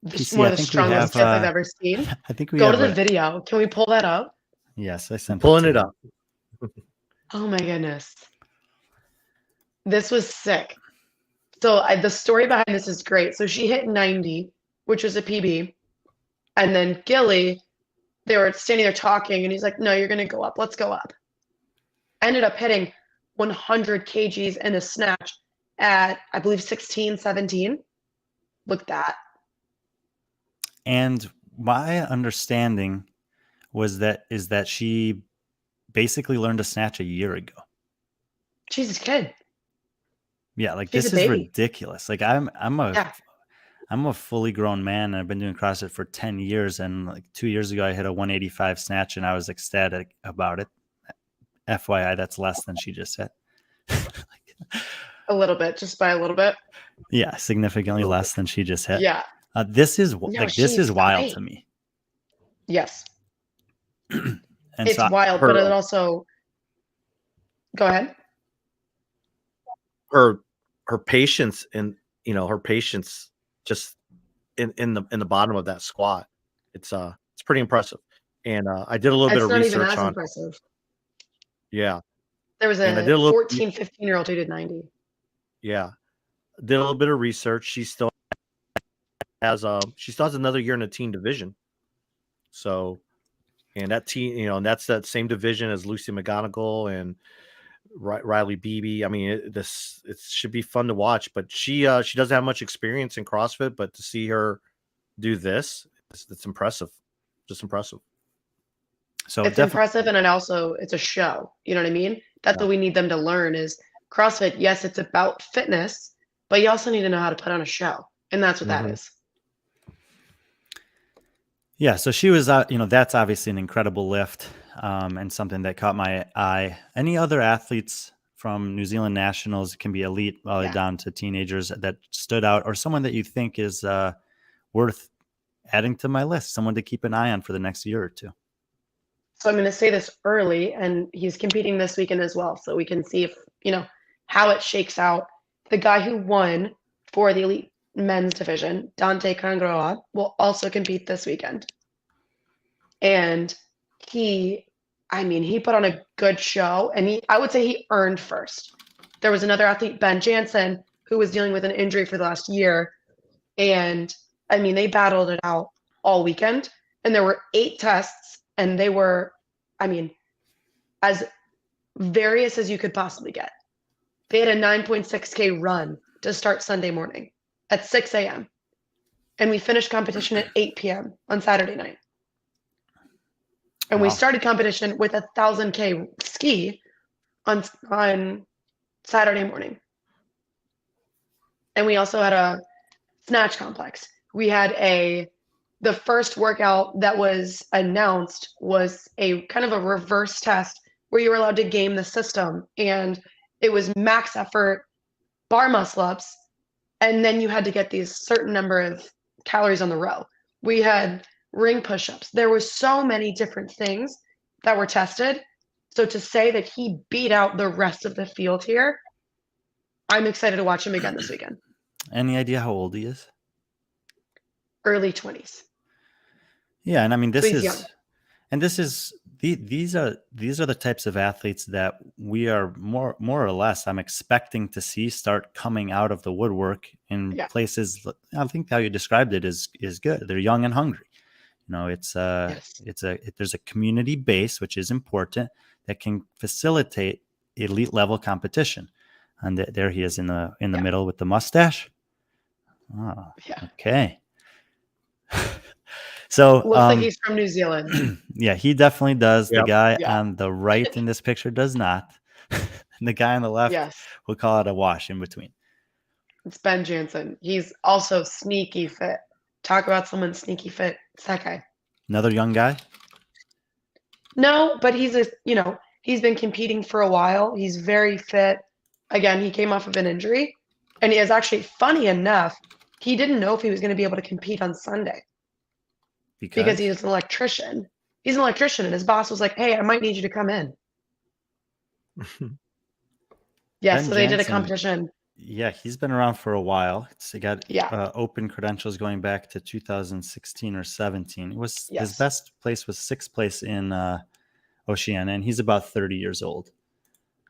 PC, one of the strongest kids I've ever seen. I think we go to the video. Can we pull that up? Yes, I sent Pulling it up. Oh my goodness. This was sick. So the story behind this is great. So she hit 90, which was a PB. And then Gilly, they were standing there talking, and he's like, no, you're going to go up. Let's go up. Ended up hitting 100 kgs in a snatch at, I believe, 16, 17. Look at that. And my understanding is that she basically learned to snatch a year ago. She's a kid. Yeah, like She's this a is baby. ridiculous. Like I'm a fully grown man, and I've been doing CrossFit for 10 years. And like 2 years ago, I hit a 185 snatch, and I was ecstatic about it. FYI, that's less than she just hit. A little bit, just by a little bit. Yeah, significantly less than she just hit. Yeah. This is she's wild great. to me. Yes. And it's so wild, but it also. Go ahead. Her patience and her patience just in the bottom of that squat. It's pretty impressive. And I did a little bit of research on. Impressive. Yeah. There was a 14, 15-year-old who did 90. Yeah. Did a little bit of research. She still has another year in the teen division. So, and that team, and that's that same division as Lucy McGonigal and Riley Beebe. I mean, it should be fun to watch, but she doesn't have much experience in CrossFit, but to see her do this, it's impressive. Just impressive. So it's impressive, and it's a show. You know what I mean? That's what we need them to learn is CrossFit. Yes, it's about fitness, but you also need to know how to put on a show, and that's what that is. Yeah, so she was, that's obviously an incredible lift and something that caught my eye. Any other athletes from New Zealand Nationals, can be elite all the way down to teenagers, that stood out, or someone that you think is worth adding to my list, someone to keep an eye on for the next year or two? So I'm going to say this early, and he's competing this weekend as well, so we can see if, how it shakes out. The guy who won for the elite men's division, Dante Cangroa, will also compete this weekend. And he put on a good show, and I would say he earned first. There was another athlete, Ben Jansen, who was dealing with an injury for the last year. And they battled it out all weekend, and there were 8 tests, and they were, as various as you could possibly get. They had a 9.6K run to start Sunday morning at 6 a.m. And we finished competition at 8 p.m. on Saturday night. And we started competition with a 1,000K ski on Saturday morning. And we also had a snatch complex. We had the first workout that was announced was a kind of a reverse test where you were allowed to game the system. And it was max effort, bar muscle ups, and then you had to get these certain number of calories on the row. We had ring push-ups. There were so many different things that were tested. So to say that he beat out the rest of the field here, I'm excited to watch him again this weekend. Any idea how old he is? Early 20s. Yeah, and this these are the types of athletes that we are more or less, I'm expecting to see start coming out of the woodwork in places. I think how you described it is good. They're young and hungry. You know, there's a community base, which is important, that can facilitate elite level competition. And there he is in the middle with the mustache. Oh, okay. So looks like he's from New Zealand. Yeah, he definitely does. Yep. The guy on the right in this picture does not. And the guy on the left, we'll call it a wash in between. It's Ben Jansen. He's also sneaky fit. Talk about someone sneaky fit. It's that guy. Another young guy? No, but he's he's been competing for a while. He's very fit. Again, he came off of an injury, and he is actually, funny enough, he didn't know if he was going to be able to compete on Sunday because he was an electrician. He's an electrician, and his boss was like, "Hey, I might need you to come in." Yeah, so they did a competition. Yeah, he's been around for a while. He got open credentials going back to 2016 or 17. His best place was 6th place in Oceania, and he's about 30 years old.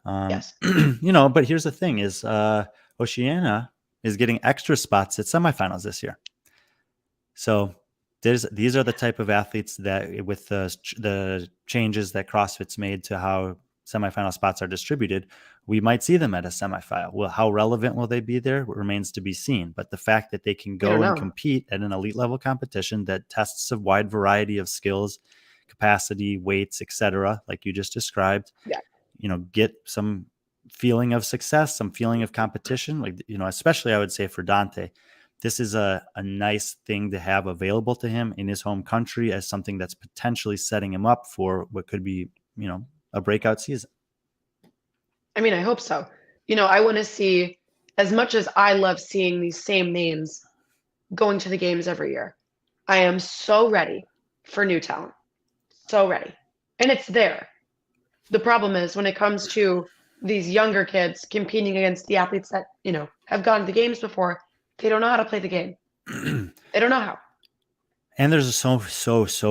You know, but here's the thing: is Oceania is getting extra spots at semifinals this year. So these are the type of athletes that, with the changes that CrossFit's made to how semifinal spots are distributed, we might see them at a semifinal. Well, how relevant will they be there remains to be seen. But the fact that they can go and compete at an elite level competition that tests a wide variety of skills, capacity, weights, etc., like you just described, you know, get some feeling of success, some feeling of competition. Like, you know, especially I would say for Dante, this is a nice thing to have available to him in his home country as something that's potentially setting him up for what could be, you know, a breakout season. I mean, I hope so. You know, I want to see, as much as I love seeing these same names going to the games every year, I am so ready for new talent. So ready. And it's there. The problem is when it comes to these younger kids competing against the athletes that, you know, have gone to the games before, they don't know how to play the game. They don't know how. And there's so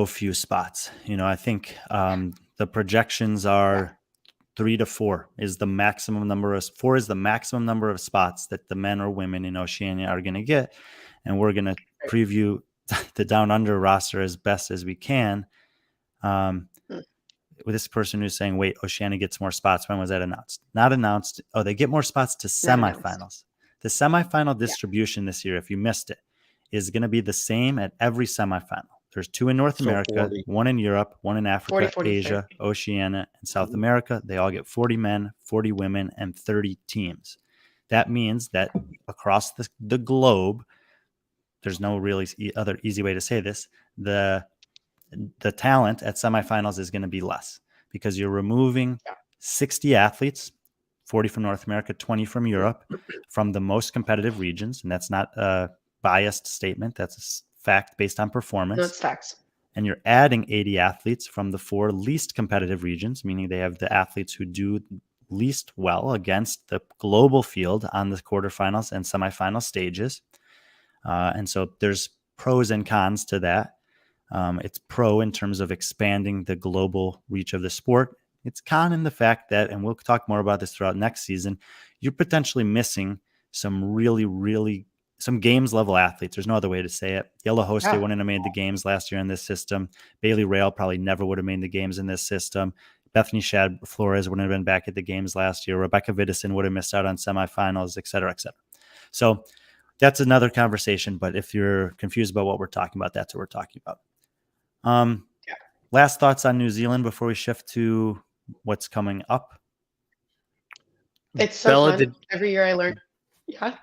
few spots. You know, I think the projections are 3 to 4 is the maximum number of 4 is the maximum number of spots that the men or women in Oceania are going to get. And we're going to preview the Down Under roster as best as we can. With this person who's saying, wait, Oceania gets more spots. When was that announced? Not announced. Oh, they get more spots to semifinals. The semifinal distribution this year, if you missed it, is going to be the same at every semifinal. There's 2 in North America, 40. 1 in Europe, 1 in Africa, 40, Asia, 30. Oceania, and South America. They all get 40 men, 40 women, and 30 teams. That means that across the globe, there's no really other easy way to say this, the talent at semifinals is going to be less because you're removing 60 athletes, 40 from North America, 20 from Europe, from the most competitive regions. And that's not a biased statement. That's a fact based on performance. No, it's facts. And you're adding 80 athletes from the 4 least competitive regions, meaning they have the athletes who do least well against the global field on the quarterfinals and semifinal stages. And so there's pros and cons to that. It's pro in terms of expanding the global reach of the sport. It's con in the fact that, and we'll talk more about this throughout next season, you're potentially missing some really some games level athletes. There's no other way to say it. Yella Hoste wouldn't have made the games last year in this system. Bailey Rail probably never would have made the games in this system. Bethany Shad Flores wouldn't have been back at the games last year. Rebecca Vidison would have missed out on semifinals, et cetera, et cetera. So that's another conversation. But if you're confused about what we're talking about, that's what we're talking about. Last thoughts on New Zealand before we shift to what's coming up. It's so fun. Every year I learn. Yeah.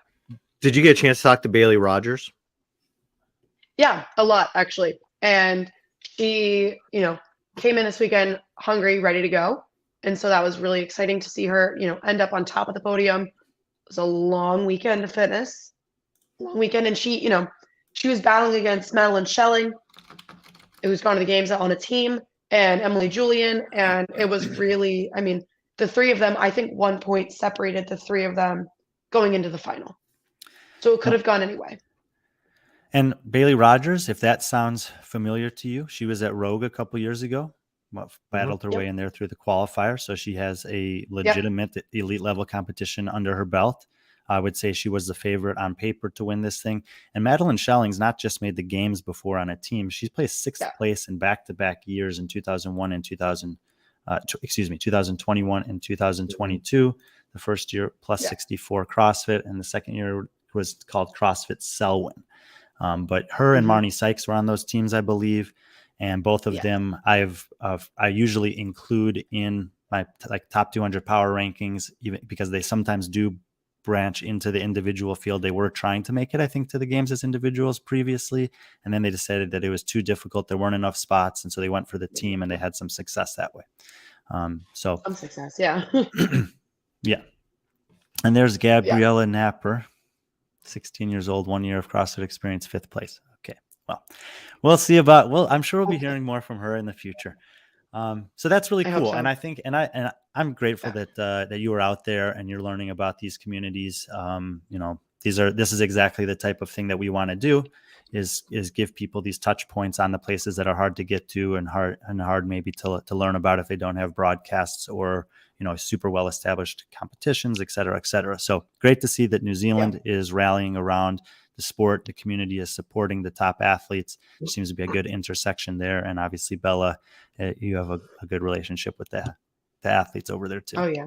Did you get a chance to talk to Bailey Rogers? Yeah, a lot actually. And she, you know, came in this weekend hungry, ready to go. And so that was really exciting to see her, you know, end up on top of the podium. It was a long weekend of fitness. Long weekend. And she, you know, she was battling against Madeline Schelling, who's gone to the games on a team, and Emily Julian. And it was really, I mean, the 3 of them, I think 1 point separated the 3 of them going into the final. So it could have gone anyway. And Bailey Rogers, if that sounds familiar to you, she was at Rogue a couple years ago battled her Yep. way in there through the qualifier. So she has a legitimate elite level competition under her belt. I would say she was the favorite on paper to win this thing. And Madeline Schelling's not just made the games before on a team. She's placed sixth place in back-to-back years in 2001 and 2021 and 2022. The first year plus 64 CrossFit, and the second year was called CrossFit Selwyn. But her and Marnie Sykes were on those teams, I believe. And both of them I usually include in my top 200 power rankings, even because they sometimes do branch into the individual field. They were trying to make it, I think, to the games as individuals previously, and then they decided that it was too difficult. There weren't enough spots, and so they went for the team, and they had some success that way. So some success, yeah. Yeah. And there's Gabriella Napper, 16 years old, 1 year of CrossFit experience, 5th place. Okay. Well, we'll see about, I'm sure we'll be hearing more from her in the future. So that's really cool. So. And I think, and I'm grateful that you were out there and you're learning about these communities. This is exactly the type of thing that we want to do is give people these touch points on the places that are hard to get to and hard maybe to learn about if they don't have broadcasts or, super well-established competitions, et cetera, et cetera. So great to see that New Zealand is rallying around the sport. The community is supporting the top athletes. There seems to be a good intersection there. And obviously, Bella, you have a good relationship with the athletes over there too. Oh, yeah.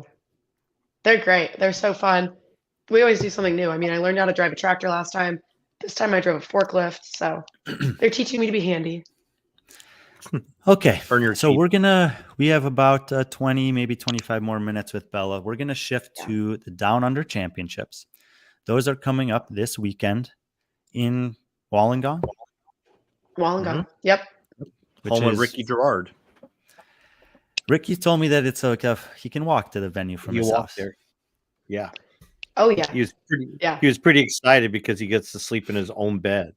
They're great. They're so fun. We always do something new. I mean, I learned how to drive a tractor last time. This time I drove a forklift. So they're teaching me to be handy. Okay. So we have about 20, maybe 25 more minutes with Bella. We're going to shift to the Down Under Championships. Those are coming up this weekend in Wollongong. Yep. Home of Ricky Gerard. Ricky told me that it's he can walk to the venue from his house. There. Yeah. Oh yeah. He was pretty excited because he gets to sleep in his own bed,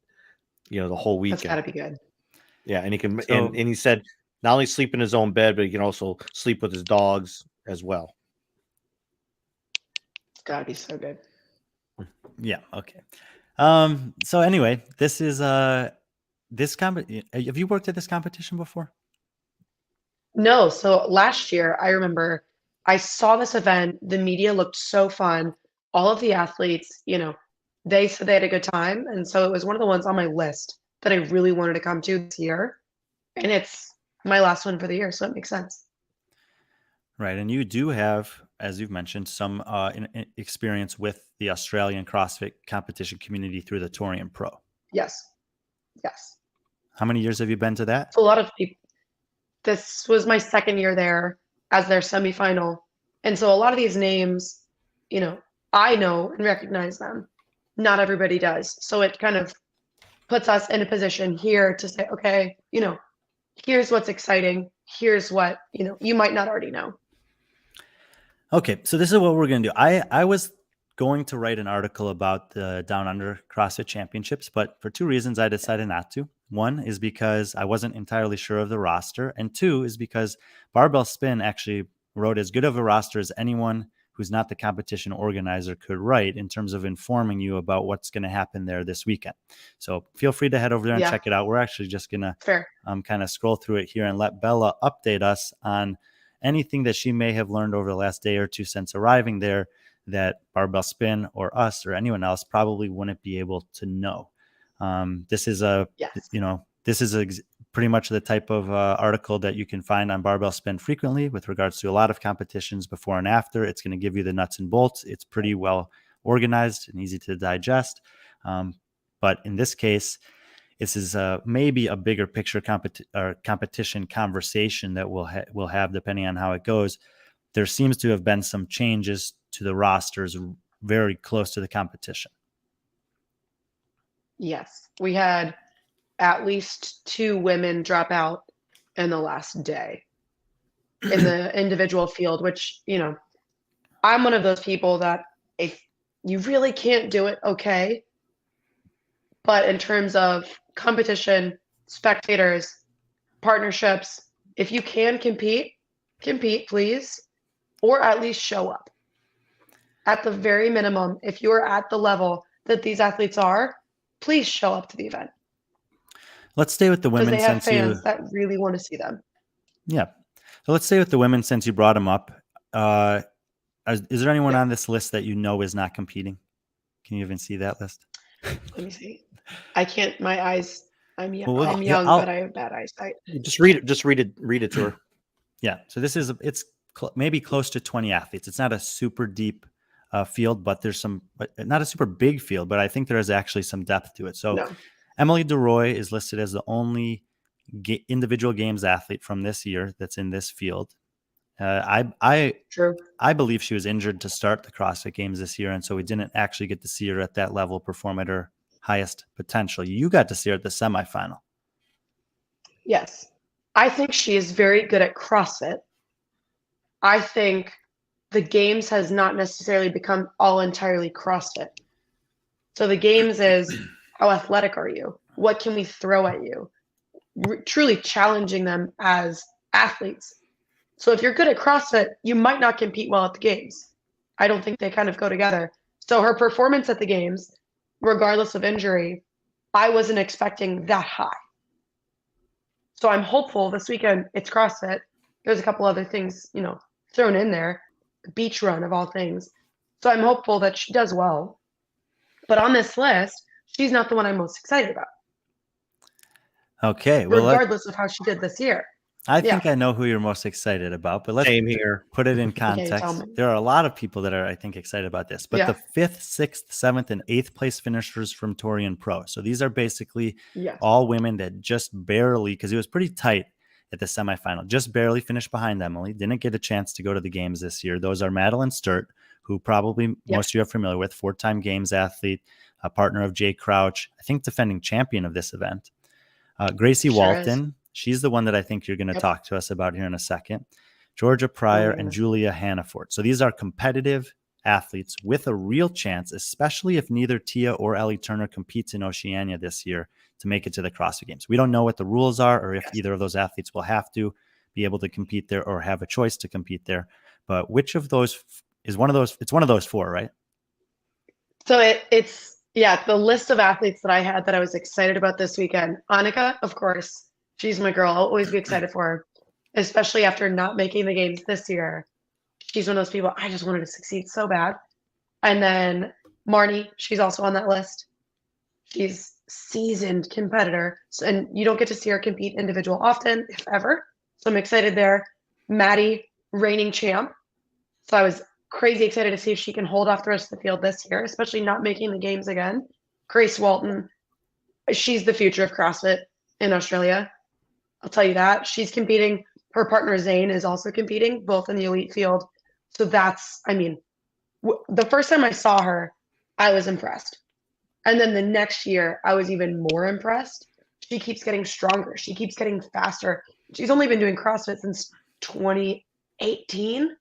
the whole weekend. That's gotta be good. Yeah, and he can and he said not only sleep in his own bed, but he can also sleep with his dogs as well. It's gotta be so good. Yeah. Okay. So anyway, this is have you worked at this competition before? No. So last year, I remember I saw this event. The media looked so fun. All of the athletes, they said they had a good time. And so it was one of the ones on my list that I really wanted to come to this year. And it's my last one for the year. So it makes sense. Right. And you do have, as you've mentioned, some experience with the Australian CrossFit competition community through the Torian Pro. Yes. How many years have you been to that? A lot of people. This was my second year there as their semifinal. And so a lot of these names, I know and recognize them. Not everybody does. So it kind of puts us in a position here to say, okay, here's what's exciting. Here's what, you might not already know. Okay. So this is what we're going to do. I was going to write an article about the Down Under CrossFit Championships, but for two reasons I decided not to. One is because I wasn't entirely sure of the roster. And two is because Barbell Spin actually wrote as good of a roster as anyone who's not the competition organizer could write in terms of informing you about what's going to happen there this weekend. So feel free to head over there and check it out. We're actually just going to kind of scroll through it here and let Bella update us on anything that she may have learned over the last day or two since arriving there that Barbell Spin or us or anyone else probably wouldn't be able to know. This is pretty much the type of article that you can find on Barbell Spin frequently with regards to a lot of competitions before and after. It's going to give you the nuts and bolts. It's pretty well organized and easy to digest. But in this case, this is maybe a bigger picture competition conversation that we'll have depending on how it goes. There seems to have been some changes to the rosters very close to the competition. Yes, we had at least 2 women drop out in the last day in the individual field, which, I'm one of those people that if you really can't do it, okay. But in terms of competition, spectators, partnerships, if you can compete, please, or at least show up. At the very minimum, if you're at the level that these athletes are, please show up to the event. Let's stay with the women because they have fans that really want to see them. Yeah. So let's stay with the women since you brought them up. Is there anyone on this list that you know is not competing? Can you even see that list? Let me see. I can't. My eyes. I'm young. Well, I'm yeah, young, but I have bad eyesight. Just read it. Just read it to her. Yeah. So this is it's maybe close to 20 athletes. It's not a super deep field, but there's not a super big field, but I think there is actually some depth to it. So No. Emily DeRoy is listed as the only individual games athlete from this year that's in this field. True. I believe she was injured to start the CrossFit Games this year, and so we didn't actually get to see her at that level perform at her highest potential. You got to see her at the semifinal. Yes. I think she is very good at CrossFit. I think the games has not necessarily become all entirely CrossFit. So the games is how athletic are you? What can we throw at you? Truly challenging them as athletes. So if you're good at CrossFit, you might not compete well at the games. I don't think they kind of go together. So her performance at the games, regardless of injury, I wasn't expecting that high. So I'm hopeful this weekend it's CrossFit. There's a couple other things, thrown in there, beach run of all things. So I'm hopeful that she does well. But on this list, she's not the one I'm most excited about. Okay. Well, regardless of how she did this year. I think I know who you're most excited about, but let's Same here. Put it in context. There are a lot of people that are, I think, excited about this, but the 5th, 6th, 7th, and 8th place finishers from Torian Pro. So these are basically all women that just barely, because it was pretty tight at the semifinal, just barely finished behind Emily, didn't get a chance to go to the games this year. Those are Madeline Sturt, who probably most of you are familiar with, 4-time games athlete, a partner of Jay Crouch, I think defending champion of this event. Gracie Walton. She's the one that I think you're going to talk to us about here in a second. Georgia Pryor and Julia Hannaford. So these are competitive athletes with a real chance, especially if neither Tia or Ellie Turner competes in Oceania this year to make it to the CrossFit Games. We don't know what the rules are or if either of those athletes will have to be able to compete there or have a choice to compete there. But which of those is one of those? It's one of those 4, right? So it's the list of athletes that I had that I was excited about this weekend. Annika, of course. She's my girl. I'll always be excited for her, especially after not making the games this year. She's one of those people I just wanted to succeed so bad. And then Marnie, she's also on that list. She's seasoned competitor, and you don't get to see her compete individual often, if ever. So I'm excited there. Maddie, reigning champ. So I was crazy excited to see if she can hold off the rest of the field this year, especially not making the games again. Grace Walton, she's the future of CrossFit in Australia. I'll tell you that. She's competing. Her partner Zane is also competing, both in the elite field. So that's, the first time I saw her, I was impressed. And then the next year, I was even more impressed. She keeps getting stronger. She keeps getting faster. She's only been doing CrossFit since 2018.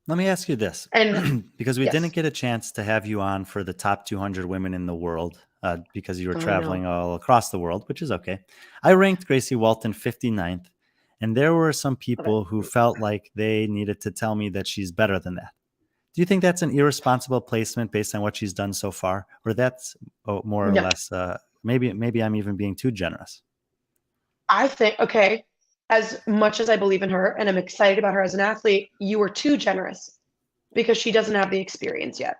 Let me ask you this, and because we didn't get a chance to have you on for the top 200 women in the world because you were traveling all across the world, which is okay. I ranked Gracie Walton 59th, and there were some people who felt like they needed to tell me that she's better than that. Do you think that's an irresponsible placement based on what she's done so far, or that's more or less, maybe I'm even being too generous? I think, as much as I believe in her and I'm excited about her as an athlete, you were too generous because she doesn't have the experience yet.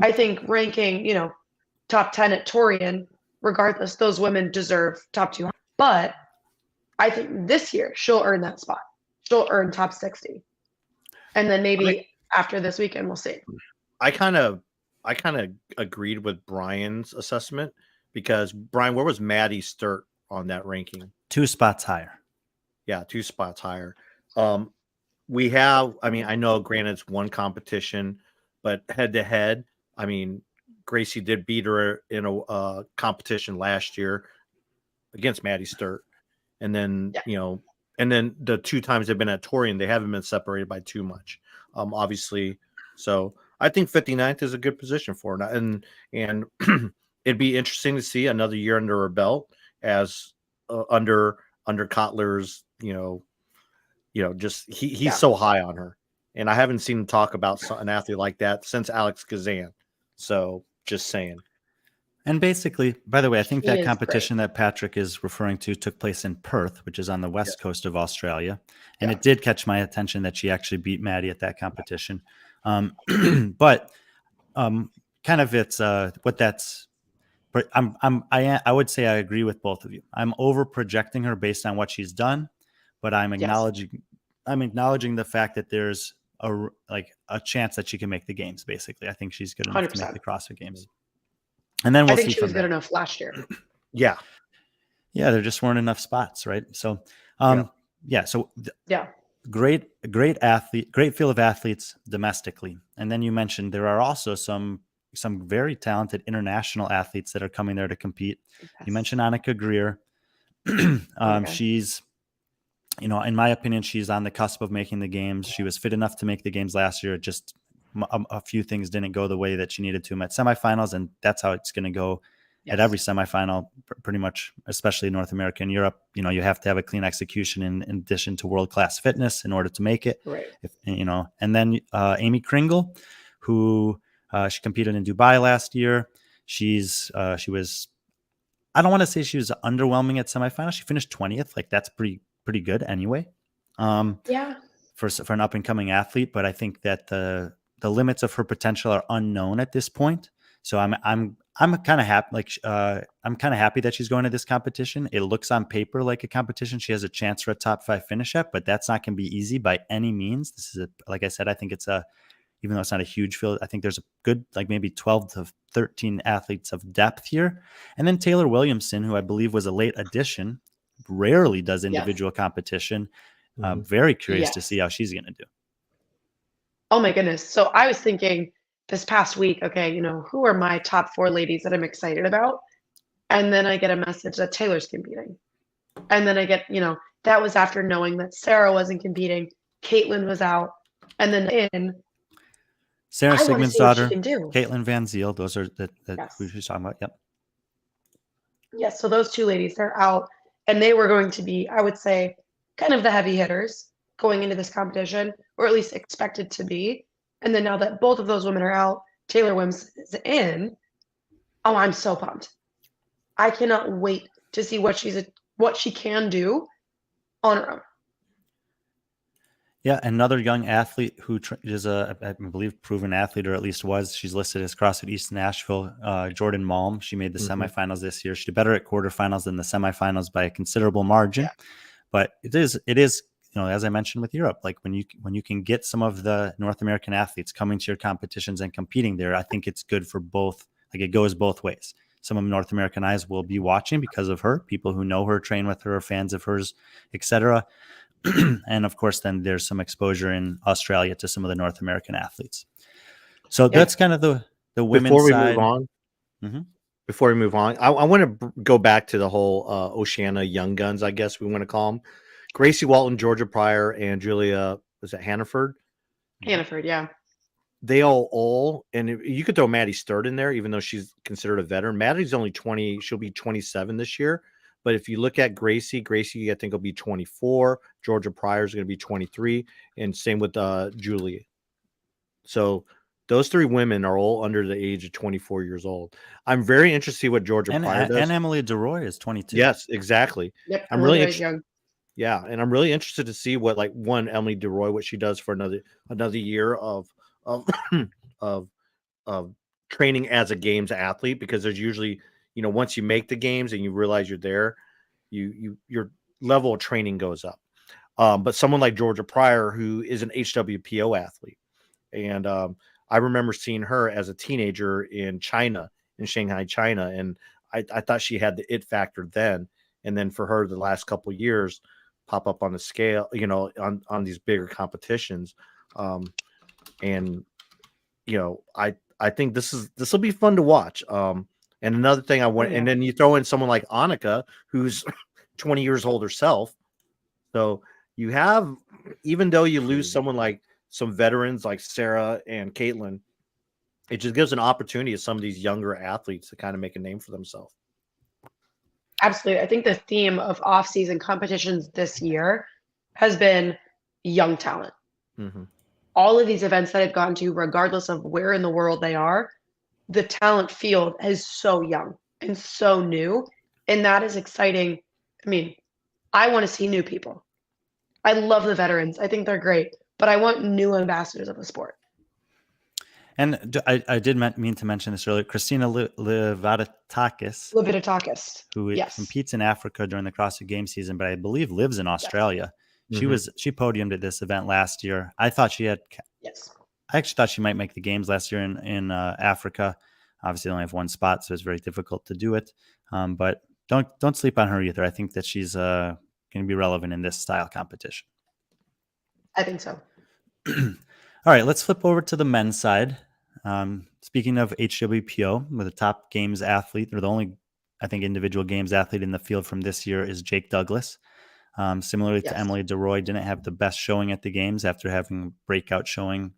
I think ranking, top 10 at Torian, regardless, those women deserve top 200. But I think this year she'll earn that spot. She'll earn top 60. And then maybe after this weekend, we'll see. I kind of agreed with Brian's assessment because Brian, where was Maddie Sturt on that ranking? 2 spots higher. Yeah, 2 spots higher. We have, I know granted it's one competition, but head to head, Gracie did beat her in a competition last year against Maddie Sturt. And then, and then the 2 times they've been at Torian, they haven't been separated by too much, obviously. So I think 59th is a good position for her. And it'd be interesting to see another year under her belt as under Kotler's, just he's so high on her. And I haven't seen him talk about an athlete like that since Alex Kazan. So just saying. And basically, by the way, I think She that is competition that Patrick is referring to took place in Perth, which is on the west coast of Australia. And Yeah. it did catch my attention that she actually beat Maddie at that competition. But kind of it's what that's. But I would say I agree with both of you. I'm over projecting her based on what she's done, but I'm Yes. acknowledging the fact that there's a chance that she can make the games. Basically, I think she's good enough to make 100%. the CrossFit Games. And then I we'll think see she was from good there. enough last year. Yeah. Yeah, there just weren't enough spots, right? So, Yeah. great athlete, great field of athletes domestically. And then you mentioned there are also some very talented international athletes that are coming there to compete. Yes. You mentioned Annika Greer. Okay. She's, in my opinion, she's on the cusp of making the games. She was fit enough to make the games last year. Just a few things didn't go the way that she needed to at semifinals, and that's how it's going to go at every semifinal, pretty much, especially North America and Europe. You have to have a clean execution in addition to world-class fitness in order to make it. Right. And then Amy Kringle, who she competed in Dubai last year. She was, I don't want to say she was underwhelming at semifinals. She finished 20th. Like, that's pretty good anyway. Yeah. For an up and coming athlete, but I think that the limits of her potential are unknown at this point. So I'm kind of happy. I'm kind of happy that she's going to this competition. It looks on paper like a competition she has a chance for a top 5 finish at, but that's not going to be easy by any means. This is like I said, I think it's even though it's not a huge field, I think there's a good, maybe 12 to 13 athletes of depth here. And then Taylor Williamson, who I believe was a late addition, rarely does individual competition. Very curious to see how she's going to do. Oh my goodness. So I was thinking this past week, okay, who are my top 4 ladies that I'm excited about? And then I get a message that Taylor's competing. And then I get, that was after knowing that Sarah wasn't competing, Caitlin was out, and then Sarah Sigmund's daughter, Caitlin Van Ziel, those are who she's talking about. Yep. Yes, so those 2 ladies, they're out, and they were going to be, I would say, kind of the heavy hitters going into this competition, or at least expected to be. And then now that both of those women are out, Taylor Williams is in. Oh, I'm so pumped. I cannot wait to see what she can do on her own. Yeah, another young athlete who is I believe, proven athlete, or at least was. She's listed as CrossFit East Nashville, Jordan Malm. She made the semifinals this year. She did better at quarterfinals than the semifinals by a considerable margin. Yeah. But it is, as I mentioned with Europe, like when you can get some of the North American athletes coming to your competitions and competing there, I think it's good for both. Like, it goes both ways. Some of North American eyes will be watching because of her. People who know her, train with her, are fans of hers, etc. And of course, then there's some exposure in Australia to some of the North American athletes. So that's kind of the women's side. Before we move on, I want to go back to the whole Oceania young guns, I guess we want to call them. Gracie Walton, Georgia Pryor, and Julia, was it Hannaford? Hannaford, yeah. They all, and you could throw Maddie Sturt in there, even though she's considered a veteran. Maddie's only 20. She'll be 27 this year. But if you look at Gracie, I think will be 24. Georgia Pryor is going to be 23, and same with Julia. So those 3 women are all under the age of 24 years old. I'm very interested to see what Georgia Pryor does. And Emily DeRoy is 22. Yes, exactly. Yep, I'm really young. Yeah, and I'm really interested to see what Emily DeRoy, what she does for another year of training as a games athlete, because there's usually, once you make the games and you realize you're there, your level of training goes up. But someone like Georgia Pryor, who is an HWPO athlete, and I remember seeing her as a teenager in Shanghai, China, and I thought she had the it factor then. And then for her, the last couple of years, pop up on the scale, on these bigger competitions. And I think this will be fun to watch. And another thing and then you throw in someone like Annika, who's 20 years old herself. So you have, even though you lose someone like some veterans like Sarah and Caitlin, it just gives an opportunity to some of these younger athletes to kind of make a name for themselves. Absolutely. I think the theme of off-season competitions this year has been young talent. All of these events that I've gone to, regardless of where in the world they are, the talent field is so young and so new, and that is exciting. I mean, I want to see new people. I love the veterans. I think they're great, but I want new ambassadors of the sport. And I did mean to mention this earlier. Christina Levatakis, who Yes. competes in Africa during the CrossFit Games season, but I believe lives in Australia. Yes. She podiumed at this event last year. I thought she had. Yes. I actually thought she might make the games last year in Africa. Obviously, they only have one spot, so it's very difficult to do it. But don't sleep on her either. I think that she's going to be relevant in this style competition. I think so. All right, let's flip over to the men's side. Speaking of HWPO, with the top games athlete, or the only, I think, individual games athlete in the field from this year is Jake Douglas. Similarly to Emily DeRoy, didn't have the best showing at the games after having a breakout showing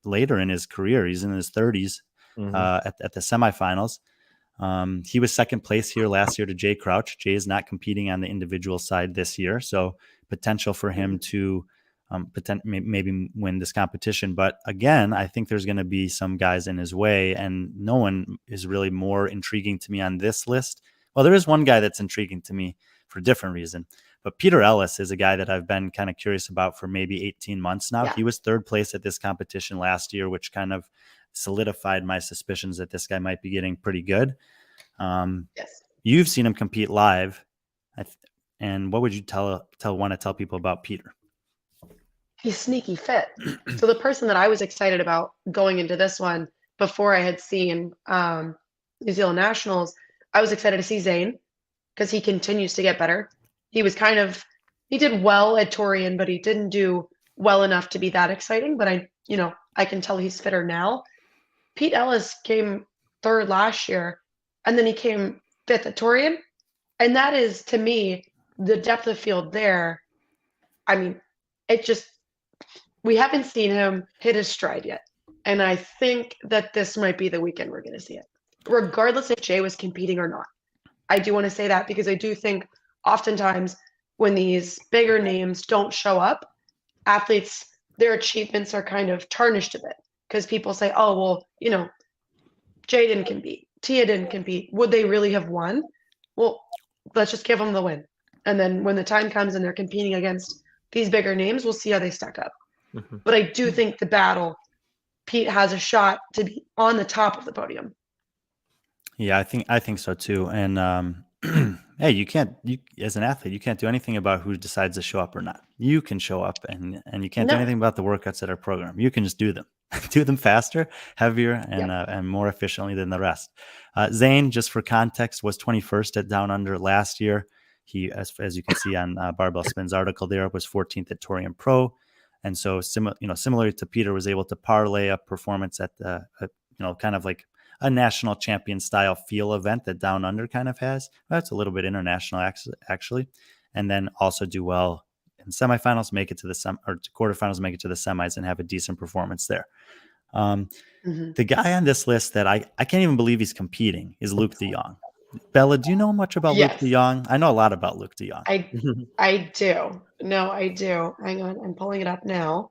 later in his career. He's in his 30s at the semifinals. He was second place here last year to Jay Crouch. Jay is not competing on the individual side this year, so potential for him to maybe win this competition. But again, I think there's going to be some guys in his way, and no one is really more intriguing to me on this list. Well, there is one guy that's intriguing to me for a different reason. But Peter Ellis is a guy that I've been kind of curious about for maybe 18 months now. Yeah. He was third place at this competition last year, which kind of solidified my suspicions that this guy might be getting pretty good. Yes. You've seen him compete live. And what would you want to tell people about Peter? He's sneaky fit. So the person that I was excited about going into this one before I had seen New Zealand Nationals, I was excited to see Zane because he continues to get better. He did well at Torian, but he didn't do well enough to be that exciting. But I can tell he's fitter now. Pete Ellis came third last year, and then he came fifth at Torian. And that is, to me, the depth of field there. I mean, we haven't seen him hit his stride yet. And I think that this might be the weekend we're going to see it, regardless if Jay was competing or not. I do want to say that because I do think oftentimes when these bigger names don't show up, athletes, their achievements are kind of tarnished a bit because people say, oh, well, Jay didn't compete. Tia didn't compete. Would they really have won? Well, let's just give them the win. And then when the time comes and they're competing against these bigger names, we'll see how they stack up. Mm-hmm. But I do think the battle, Pete has a shot to be on the top of the podium. Yeah, I think so too. And hey, as an athlete, you can't do anything about who decides to show up or not. You can show up and you can't do anything about the workouts that are programmed. You can just do them. Do them faster, heavier, and more efficiently than the rest. Zane, just for context, was 21st at Down Under last year. He, as you can see on Barbell Spin's article there, was 14th at Torian Pro. And so, similar to Peter, was able to parlay a performance at the, kind of like a national champion style feel event that Down Under kind of has. That's a little bit international actually. And then also do well in semifinals, make it to the quarterfinals, make it to the semis, and have a decent performance there. The guy on this list that I can't even believe he's competing is Luke de Jong. Bella, do you know much about Luke de Jong? I know a lot about Luke de Jong. I do. No, I do. Hang on, I'm pulling it up now.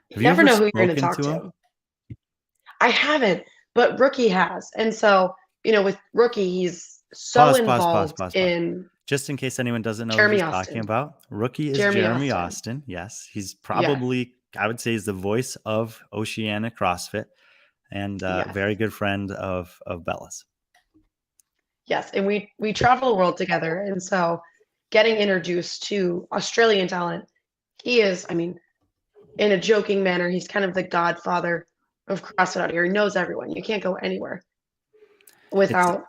You never know who you're going to talk to. I haven't, but Rookie has. And so, with Rookie, he's so involved in... Just in case anyone doesn't know what he's talking about, Rookie is Jeremy Austin. Yes, he's probably, I would say, he's the voice of Oceania CrossFit and very good friend of Bella's. Yes, and we travel the world together. And so getting introduced to Australian talent, he is, in a joking manner, he's kind of the godfather of CrossFit out here. He knows everyone. You can't go anywhere without,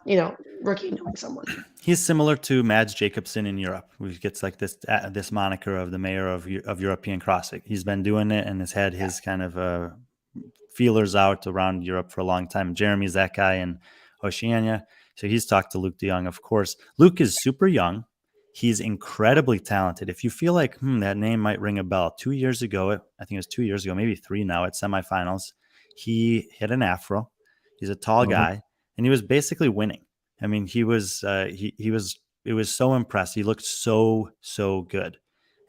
Rookie knowing someone. He's similar to Mads Jacobson in Europe, who gets like this moniker of the mayor of European CrossFit. He's been doing it and has had his kind of feelers out around Europe for a long time. Jeremy's that guy in Oceania. So he's talked to Luke de Jong, of course. Luke is super young. He's incredibly talented. If you feel like that name might ring a bell, 2 years ago, I think it was 2 years ago, maybe 3 now, at semifinals, he hit an afro. He's a tall guy, and he was basically winning. He was it was so impressive. He looked so good.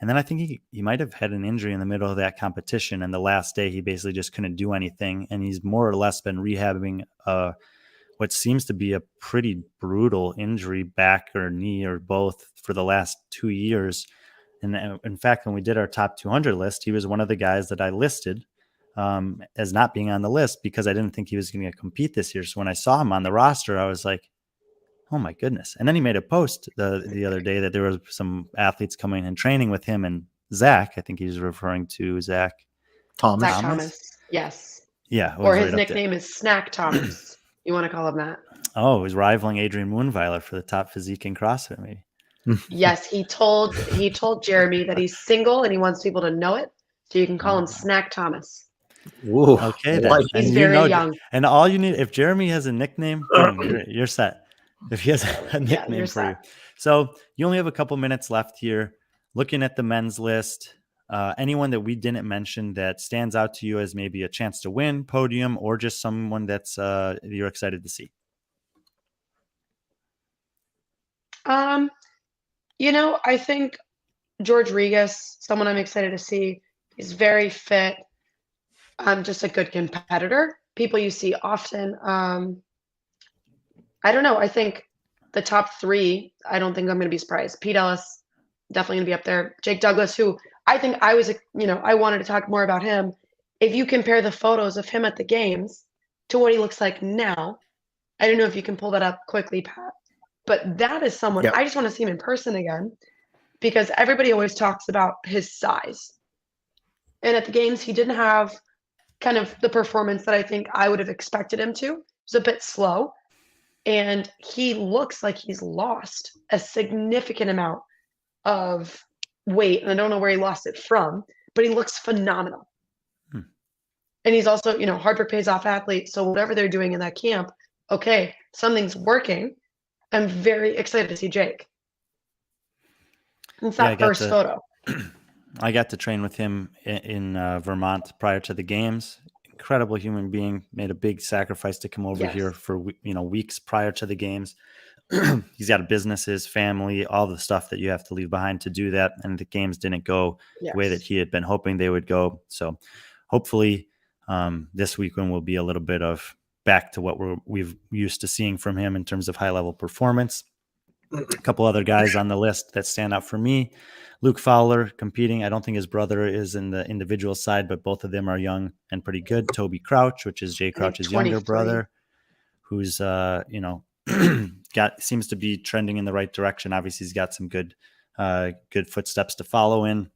And then I think he might have had an injury in the middle of that competition. And the last day, he basically just couldn't do anything. And he's more or less been rehabbing what seems to be a pretty brutal injury, back or knee or both, for the last 2 years. And in fact, when we did our top 200 list, he was one of the guys that I listed as not being on the list because I didn't think he was going to compete this year. So when I saw him on the roster, I was like, oh my goodness. And then he made a post the other day that there were some athletes coming and training with him and Zach. I think he's referring to Zach Thomas. Zach Thomas. Yes. Yeah. Or his nickname is Snack Thomas. You want to call him that? Oh, he's rivaling Adrian Moonweiler for the top physique in CrossFit, maybe. Yes, he told Jeremy that he's single and he wants people to know it. So you can call him Snack Thomas. Whoa. Okay, then. He's and very young. And all you need, if Jeremy has a nickname, boom, you're set. If he has a nickname for you. So you only have a couple minutes left here. Looking at the men's list, anyone that we didn't mention that stands out to you as maybe a chance to win, podium, or just someone that's you're excited to see? I think George Regas, someone I'm excited to see. He's very fit. Just a good competitor. People you see often. I don't know. I think the top 3, I don't think I'm going to be surprised. Pete Ellis, definitely going to be up there. Jake Douglas, who I think I wanted to talk more about him. If you compare the photos of him at the games to what he looks like now, I don't know if you can pull that up quickly, Pat. But that is someone, I just want to see him in person again because everybody always talks about his size. And at the games, he didn't have kind of the performance that I think I would have expected him to. It was a bit slow. And he looks like he's lost a significant amount of weight. And I don't know where he lost it from, but he looks phenomenal. And he's also, hard work pays off athlete. So whatever they're doing in that camp, okay, something's working. I'm very excited to see Jake. It's that first photo. I got to train with him in Vermont prior to the games. Incredible human being, made a big sacrifice to come over here for weeks prior to the games. He's got a business, his family, all the stuff that you have to leave behind to do that. And the games didn't go the way that he had been hoping they would go. So hopefully this weekend will be a little bit of back to what we've used to seeing from him in terms of high level performance. A couple other guys on the list that stand out for me. Luke Fowler competing. I don't think his brother is in the individual side, but both of them are young and pretty good. Toby Crouch, which is Jay Crouch's younger brother, who's seems to be trending in the right direction. Obviously, he's got some good footsteps to follow in.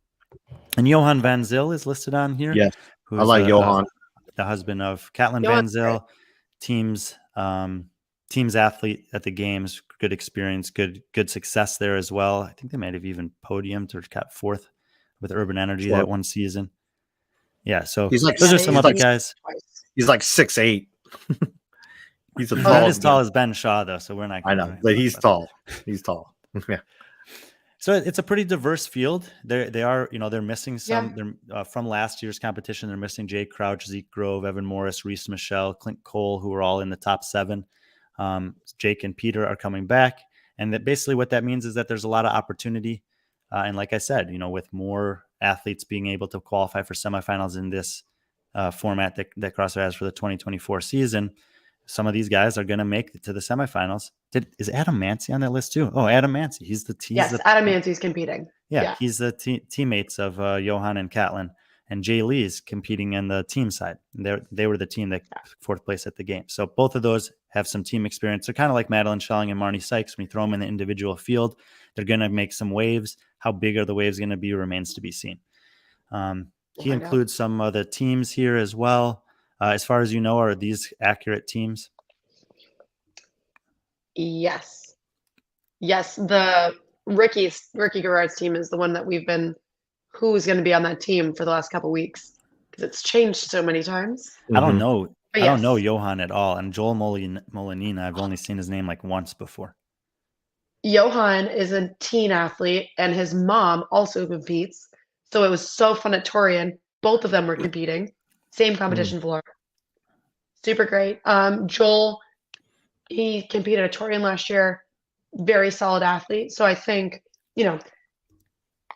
And Johan Van Zyl is listed on here. Yes, I like Johan, the husband of Caitlin Van Zyl. Teams athlete at the games, good experience, good success there as well. I think they might have even podiumed or got 4th with Urban Energy that one season. Yeah, so those are some other guys. He's like 6'8". He's not as tall as Ben Shaw though, so we're not. I know, but he's tall. He's tall. Yeah. So it's a pretty diverse field. They are, they're missing some. They're from last year's competition. They're missing Jay Crouch, Zeke Grove, Evan Morris, Reese Michelle, Clint Cole, who are all in the top 7. Jake and Peter are coming back, and that basically what that means is that there's a lot of opportunity. And like I said, with more athletes being able to qualify for semifinals in this format that CrossFit has for the 2024 season, some of these guys are going to make it to the semifinals. Is Adam Mancy on that list too? Oh, Adam Mancy. He's the team. Yes, Adam Mancy's competing. Yeah, he's the teammates of Johan and Caitlin. And Jay Lee is competing in the team side. They were the team that 4th place at the game. So both of those have some team experience. They're kind of like Madeline Schelling and Marnie Sykes. When you throw them in the individual field, they're going to make some waves. How big are the waves going to be remains to be seen. He includes some of the teams here as well. As far as you know, are these accurate teams? Yes. The Ricky Garrard's team is the one that we've been. Who's going to be on that team for the last couple of weeks? Because it's changed so many times. I don't know. I don't know Johan at all. And Joel Molinina, I've only seen his name like once before. Johan is a teen athlete, and his mom also competes. So it was so fun at Torian. Both of them were competing. Same competition floor. Super great. Joel, he competed at Torian last year. Very solid athlete. So I think,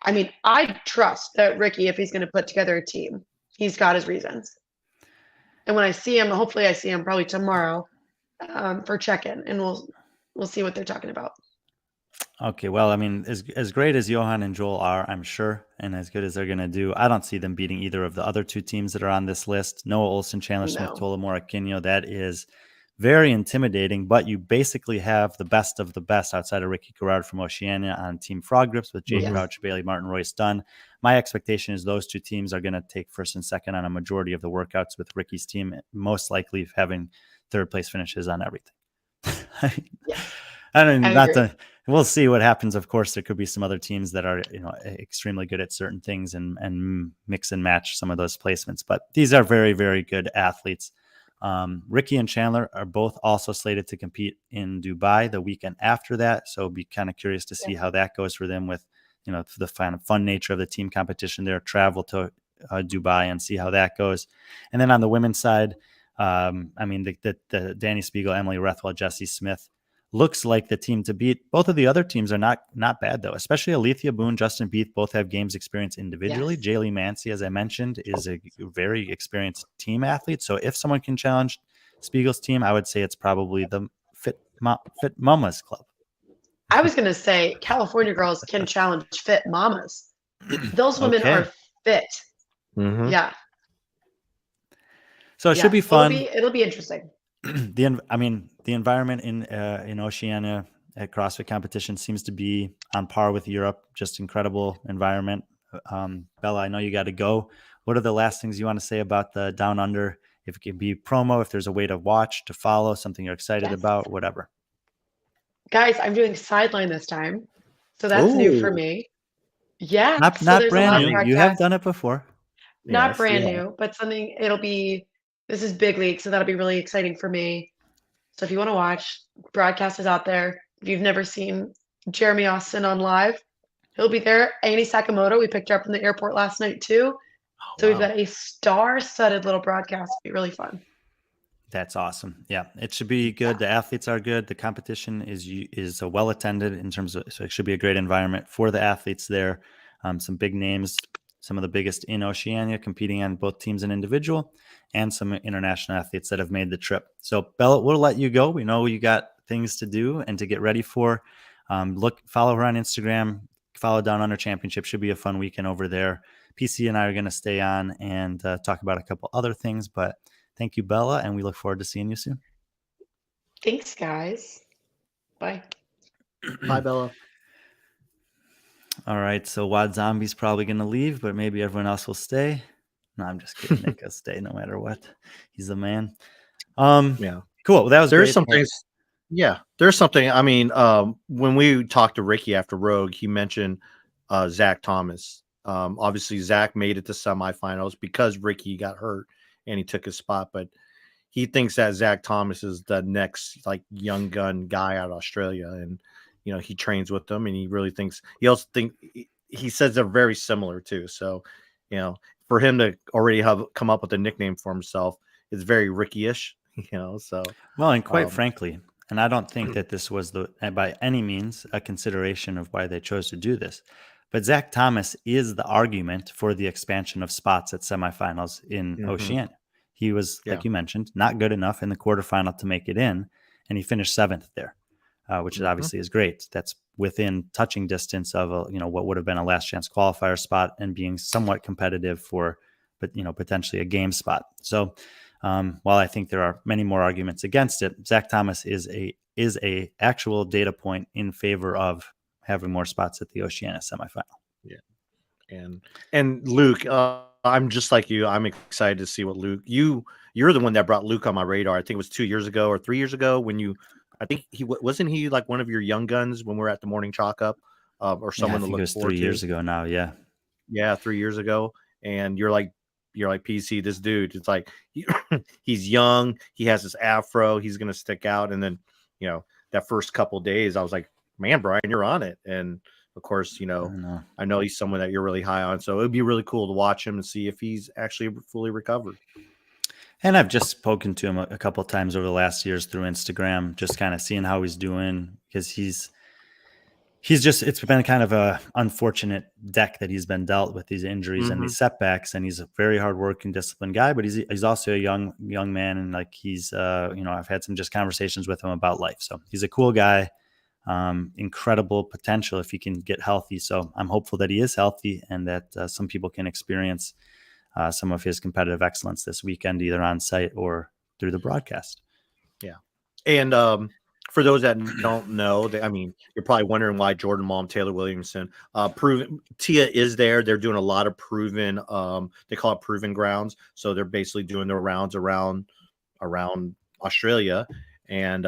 I mean, I trust that Ricky, if he's going to put together a team, he's got his reasons. And when I see him, hopefully I see him probably tomorrow for check-in, and we'll see what they're talking about. Okay, well, I mean, as great as Johan and Joel are, I'm sure, and as good as they're going to do, I don't see them beating either of the other two teams that are on this list. Noah Olsen, Chandler Smith, No. Tullamore Aquino. That is very intimidating, but you basically have the best of the best outside of Ricky Garrard from Oceania on Team Frog Grips with Jay Yes. Crouch, Bailey Martin, Royce Dunn. My expectation is those two teams are going to take first and second on a majority of the workouts, with Ricky's team most likely having third place finishes on everything. Yes. I mean, I not agree. to, we'll see what happens. Of course, there could be some other teams that are, extremely good at certain things and mix and match some of those placements. But these are very, very good athletes. Ricky and Chandler are both also slated to compete in Dubai the weekend after that. So be kind of curious to see how that goes for them with, the fun nature of the team competition there, travel to Dubai and see how that goes. And then on the women's side, I mean, the Danny Spiegel, Emily Rethwell, Jessie Smith looks like the team to beat. Both of the other teams are not bad, though, especially Alethea Boone, Justin Beath, both have games experience individually. Yes. Jaylee Mancy, as I mentioned, is a very experienced team athlete. So if someone can challenge Spiegel's team, I would say it's probably the Fit Mamas Club. I was going to say California girls can challenge fit mamas. Those women Okay. are fit. Mhm. Yeah. So it should be fun. It'll be interesting. The environment in Oceania at CrossFit competition seems to be on par with Europe. Just incredible environment. Bella, I know you got to go. What are the last things you want to say about the Down Under? If it can be promo, if there's a way to watch, to follow, something you're excited Yes. about, whatever. Guys, I'm doing sideline this time. So that's new for Ooh. me. Yeah. Not so there's a brand lot new. of You have podcasts. done it before. Not Yes, brand yeah. new, but this is big league, so that'll be really exciting for me. So if you want to watch, broadcast is out there. If you've never seen Jeremy Austin on live, he'll be there. Annie Sakamoto, we picked her up from the airport last night too. So we've wow. got a star-studded little broadcast. It'll be really fun. That's awesome. Yeah, it should be good. The athletes are good. The competition is well attended in terms of, so it should be a great environment for the athletes there. Some big names, some of the biggest in Oceania competing on both teams and individual, and some international athletes that have made the trip. So Bella, we'll let you go. We know you got things to do and to get ready for. Follow her on Instagram, follow Down Under Championship. Should be a fun weekend over there. PC and I are going to stay on and talk about a couple other things, but thank you, Bella, and we look forward to seeing you soon. Thanks, guys. Bye. Bye, Bella. All right, so Wad Zombie's probably going to leave, but maybe everyone else will stay. No, I'm just kidding. Nick will stay no matter what. He's the man. Yeah. Cool. Well, that was There's great. some things. Yeah, there's something. I mean, when we talked to Ricky after Rogue, he mentioned Zach Thomas. Obviously, Zach made it to semifinals because Ricky got hurt and he took his spot. But he thinks that Zach Thomas is the next young gun guy out of Australia, and he trains with them, and he really thinks. He also he says they're very similar too. So, for him to already have come up with a nickname for himself is very Ricky-ish. So well, and quite frankly. And I don't think that this was by any means a consideration of why they chose to do this. But Zach Thomas is the argument for the expansion of spots at semifinals in Oceania. He was, like you mentioned, not good enough in the quarterfinal to make it in, and he finished 7th there, which obviously is great. That's within touching distance of what would have been a last chance qualifier spot and being somewhat competitive for, potentially a game spot. So. While I think there are many more arguments against it, Zach Thomas is a actual data point in favor of having more spots at the Oceania semifinal. Yeah, and Luke, I'm just like you. I'm excited to see what Luke. You're the one that brought Luke on my radar. I think it was 2 years ago or 3 years ago when I think he wasn't he like one of your young guns when we were at the morning chalk up, or someone to look forward to. It was 3 years ago now. Yeah, 3 years ago, and you're like PC, this dude, it's like he's young, he has this afro, he's gonna stick out. And then that first couple days I was like, man, Brian, you're on it. And of course, I know he's someone that you're really high on, so it'd be really cool to watch him and see if he's actually fully recovered. And I've just spoken to him a couple of times over the last years through Instagram, just kind of seeing how he's doing, because he's it's been kind of a unfortunate deck that he's been dealt with these injuries and these setbacks. And he's a very hardworking, disciplined guy, but he's also a young man. And like he's, I've had some just conversations with him about life. So he's a cool guy, incredible potential if he can get healthy. So I'm hopeful that he is healthy and that some people can experience some of his competitive excellence this weekend, either on site or through the broadcast. Yeah. And for those that don't know, you're probably wondering why Jordan Malm, Taylor Williamson, Tia is there. They're doing a lot of proven, they call it proven grounds. So they're basically doing their rounds around Australia and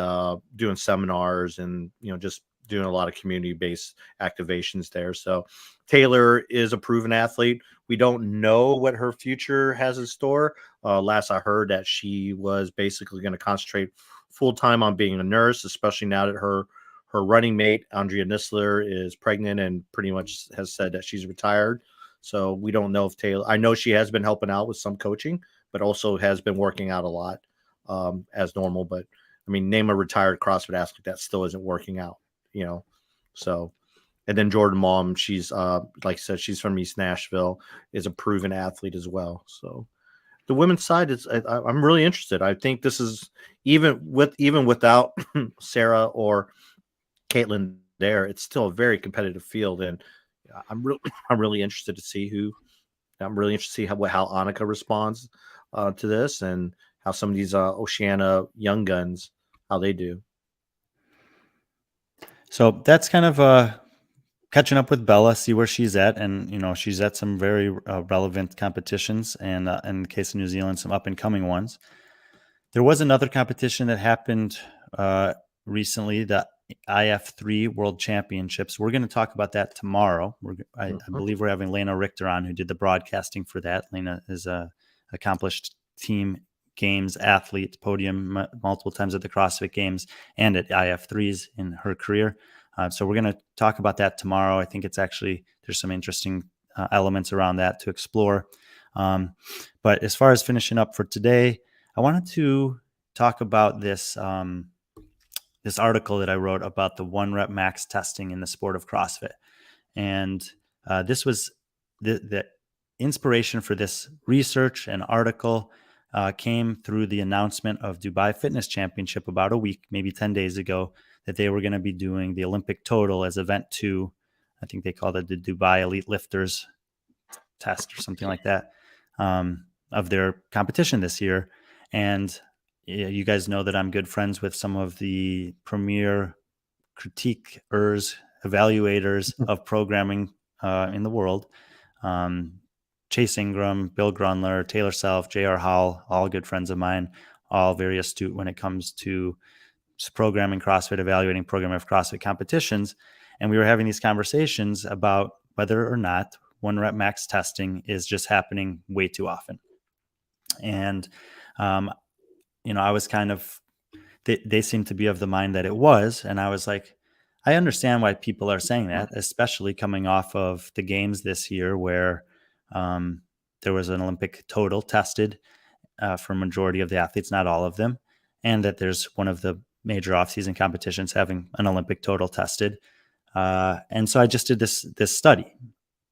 doing seminars and, just doing a lot of community-based activations there. So Taylor is a proven athlete. We don't know what her future has in store. Last I heard that she was basically going to concentrate full-time on being a nurse, especially now that her running mate, Andrea Nisler, is pregnant and pretty much has said that she's retired. So we don't know if Taylor, I know she has been helping out with some coaching, but also has been working out a lot as normal. But name a retired CrossFit athlete that still isn't working out, so. And then Jordan Malm, she's like I said, she's from East Nashville, is a proven athlete as well. So the women's side I'm really interested. I think this is even without Sarah or Caitlin there, it's still a very competitive field, and I'm really interested to see how Annika responds to this and how some of these Oceania young guns, how they do. So that's kind of catching up with Bella, see where she's at. And, she's at some very relevant competitions and in the case of New Zealand, some up and coming ones. There was another competition that happened recently, the IF3 World Championships. We're going to talk about that tomorrow. I believe we're having Lena Richter on, who did the broadcasting for that. Lena is a accomplished team games athlete, podium multiple times at the CrossFit Games and at IF3s in her career. So we're going to talk about that tomorrow. I think there's some interesting elements around that to explore. But as far as finishing up for today, I wanted to talk about this this article that I wrote about the 1 rep max testing in the sport of CrossFit. And this was the inspiration for this research and article came through the announcement of Dubai Fitness Championship about a week, maybe 10 days ago, that they were going to be doing the Olympic total as event 2. I think they called it the Dubai Elite Lifters test or something like that, of their competition this year. And you guys know that I'm good friends with some of the premier critiquers, evaluators of programming in the world. Chase Ingram, Bill Grunler, Taylor Self, J.R. Howell, all good friends of mine, all very astute when it comes to programming CrossFit, evaluating programming of CrossFit competitions. And we were having these conversations about whether or not 1 rep max testing is just happening way too often. And, I was kind of, they seemed to be of the mind that it was. And I was like, I understand why people are saying that, especially coming off of the games this year where there was an Olympic total tested for a majority of the athletes, not all of them, and that there's one of the major off-season competitions having an Olympic total tested. And so I just did this study.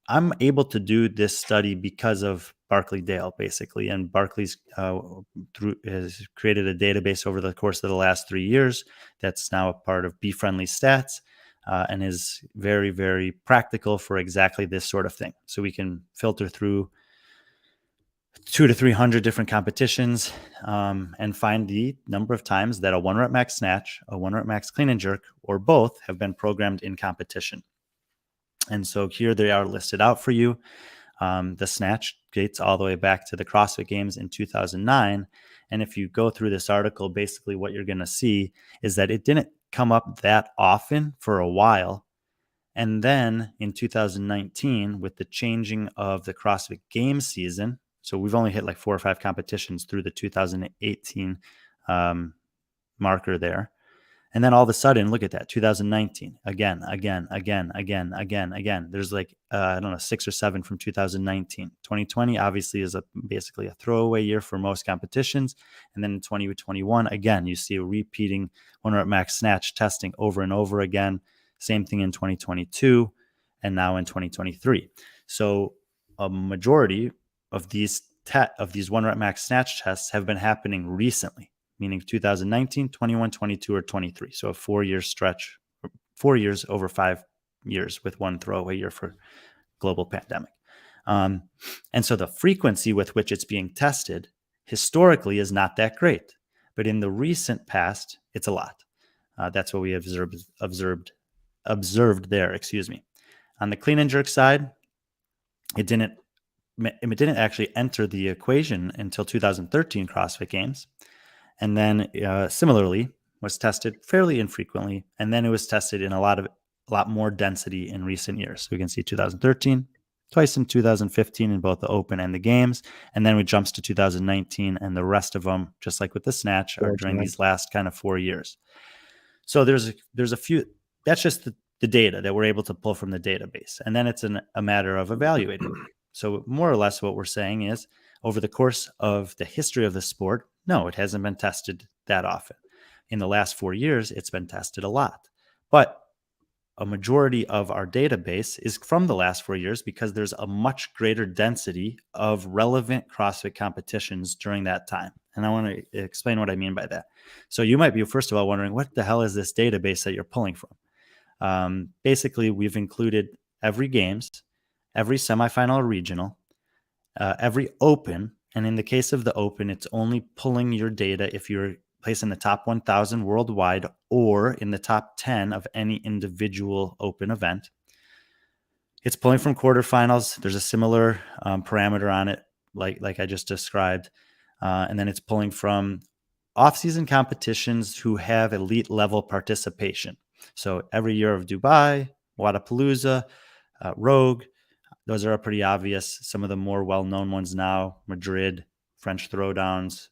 I'm able to do this study because of Barclay Dale, basically. And Barclay's has created a database over the course of the last 3 years that's now a part of B.Friendly Stats and is very, very practical for exactly this sort of thing. So we can filter through 200 to 300 different competitions and find the number of times that a 1 rep max snatch, a 1 rep max clean and jerk, or both have been programmed in competition. And so here they are listed out for you. The snatch dates all the way back to the CrossFit Games in 2009. And if you go through this article, basically what you're going to see is that it didn't come up that often for a while. And then in 2019, with the changing of the CrossFit Games season, so we've only hit like 4 or 5 competitions through the 2018 marker there. And then all of a sudden, look at that, 2019, again. There's like, 6 or 7 from 2019. 2020 obviously is basically a throwaway year for most competitions. And then in 2021, again, you see a repeating 1 rep max snatch testing over and over again. Same thing in 2022, and now in 2023. So a majority of these one rep max snatch tests have been happening recently, meaning 2019, 21, 22, or 23. So a 4-year stretch, 4 years over 5 years with one throwaway year for global pandemic. And so the frequency with which it's being tested historically is not that great, but in the recent past, it's a lot. That's what we observed there. Excuse me. On the clean and jerk side, it didn't actually enter the equation until 2013 CrossFit Games, and then similarly was tested fairly infrequently, and then it was tested in a lot more density in recent years. So we can see 2013, twice in 2015 in both the Open and the Games, and then we jumps to 2019, and the rest of them, just like with the snatch, are during these last kind of 4 years. So there's a few. That's just the data that we're able to pull from the database, and then it's a matter of evaluating. So more or less what we're saying is, over the course of the history of the sport, no, it hasn't been tested that often. In the last 4 years, it's been tested a lot. But a majority of our database is from the last 4 years because there's a much greater density of relevant CrossFit competitions during that time. And I want to explain what I mean by that. So you might be, first of all, wondering, what the hell is this database that you're pulling from? Basically, we've included every games, every semifinal or regional, every Open. And in the case of the Open, it's only pulling your data if you're placed in the top 1,000 worldwide or in the top 10 of any individual Open event. It's pulling from quarterfinals. There's a similar parameter on it, like I just described. And then it's pulling from off-season competitions who have elite level participation. So every year of Dubai, Wadapalooza, Rogue, those are pretty obvious. Some of the more well-known ones now, Madrid, French Throwdowns,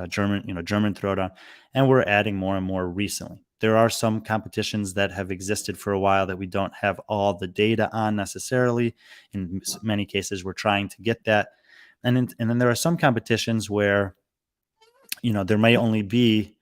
German Throwdown, and we're adding more and more recently. There are some competitions that have existed for a while that we don't have all the data on necessarily. In many cases, we're trying to get that. And then there are some competitions where, there may only be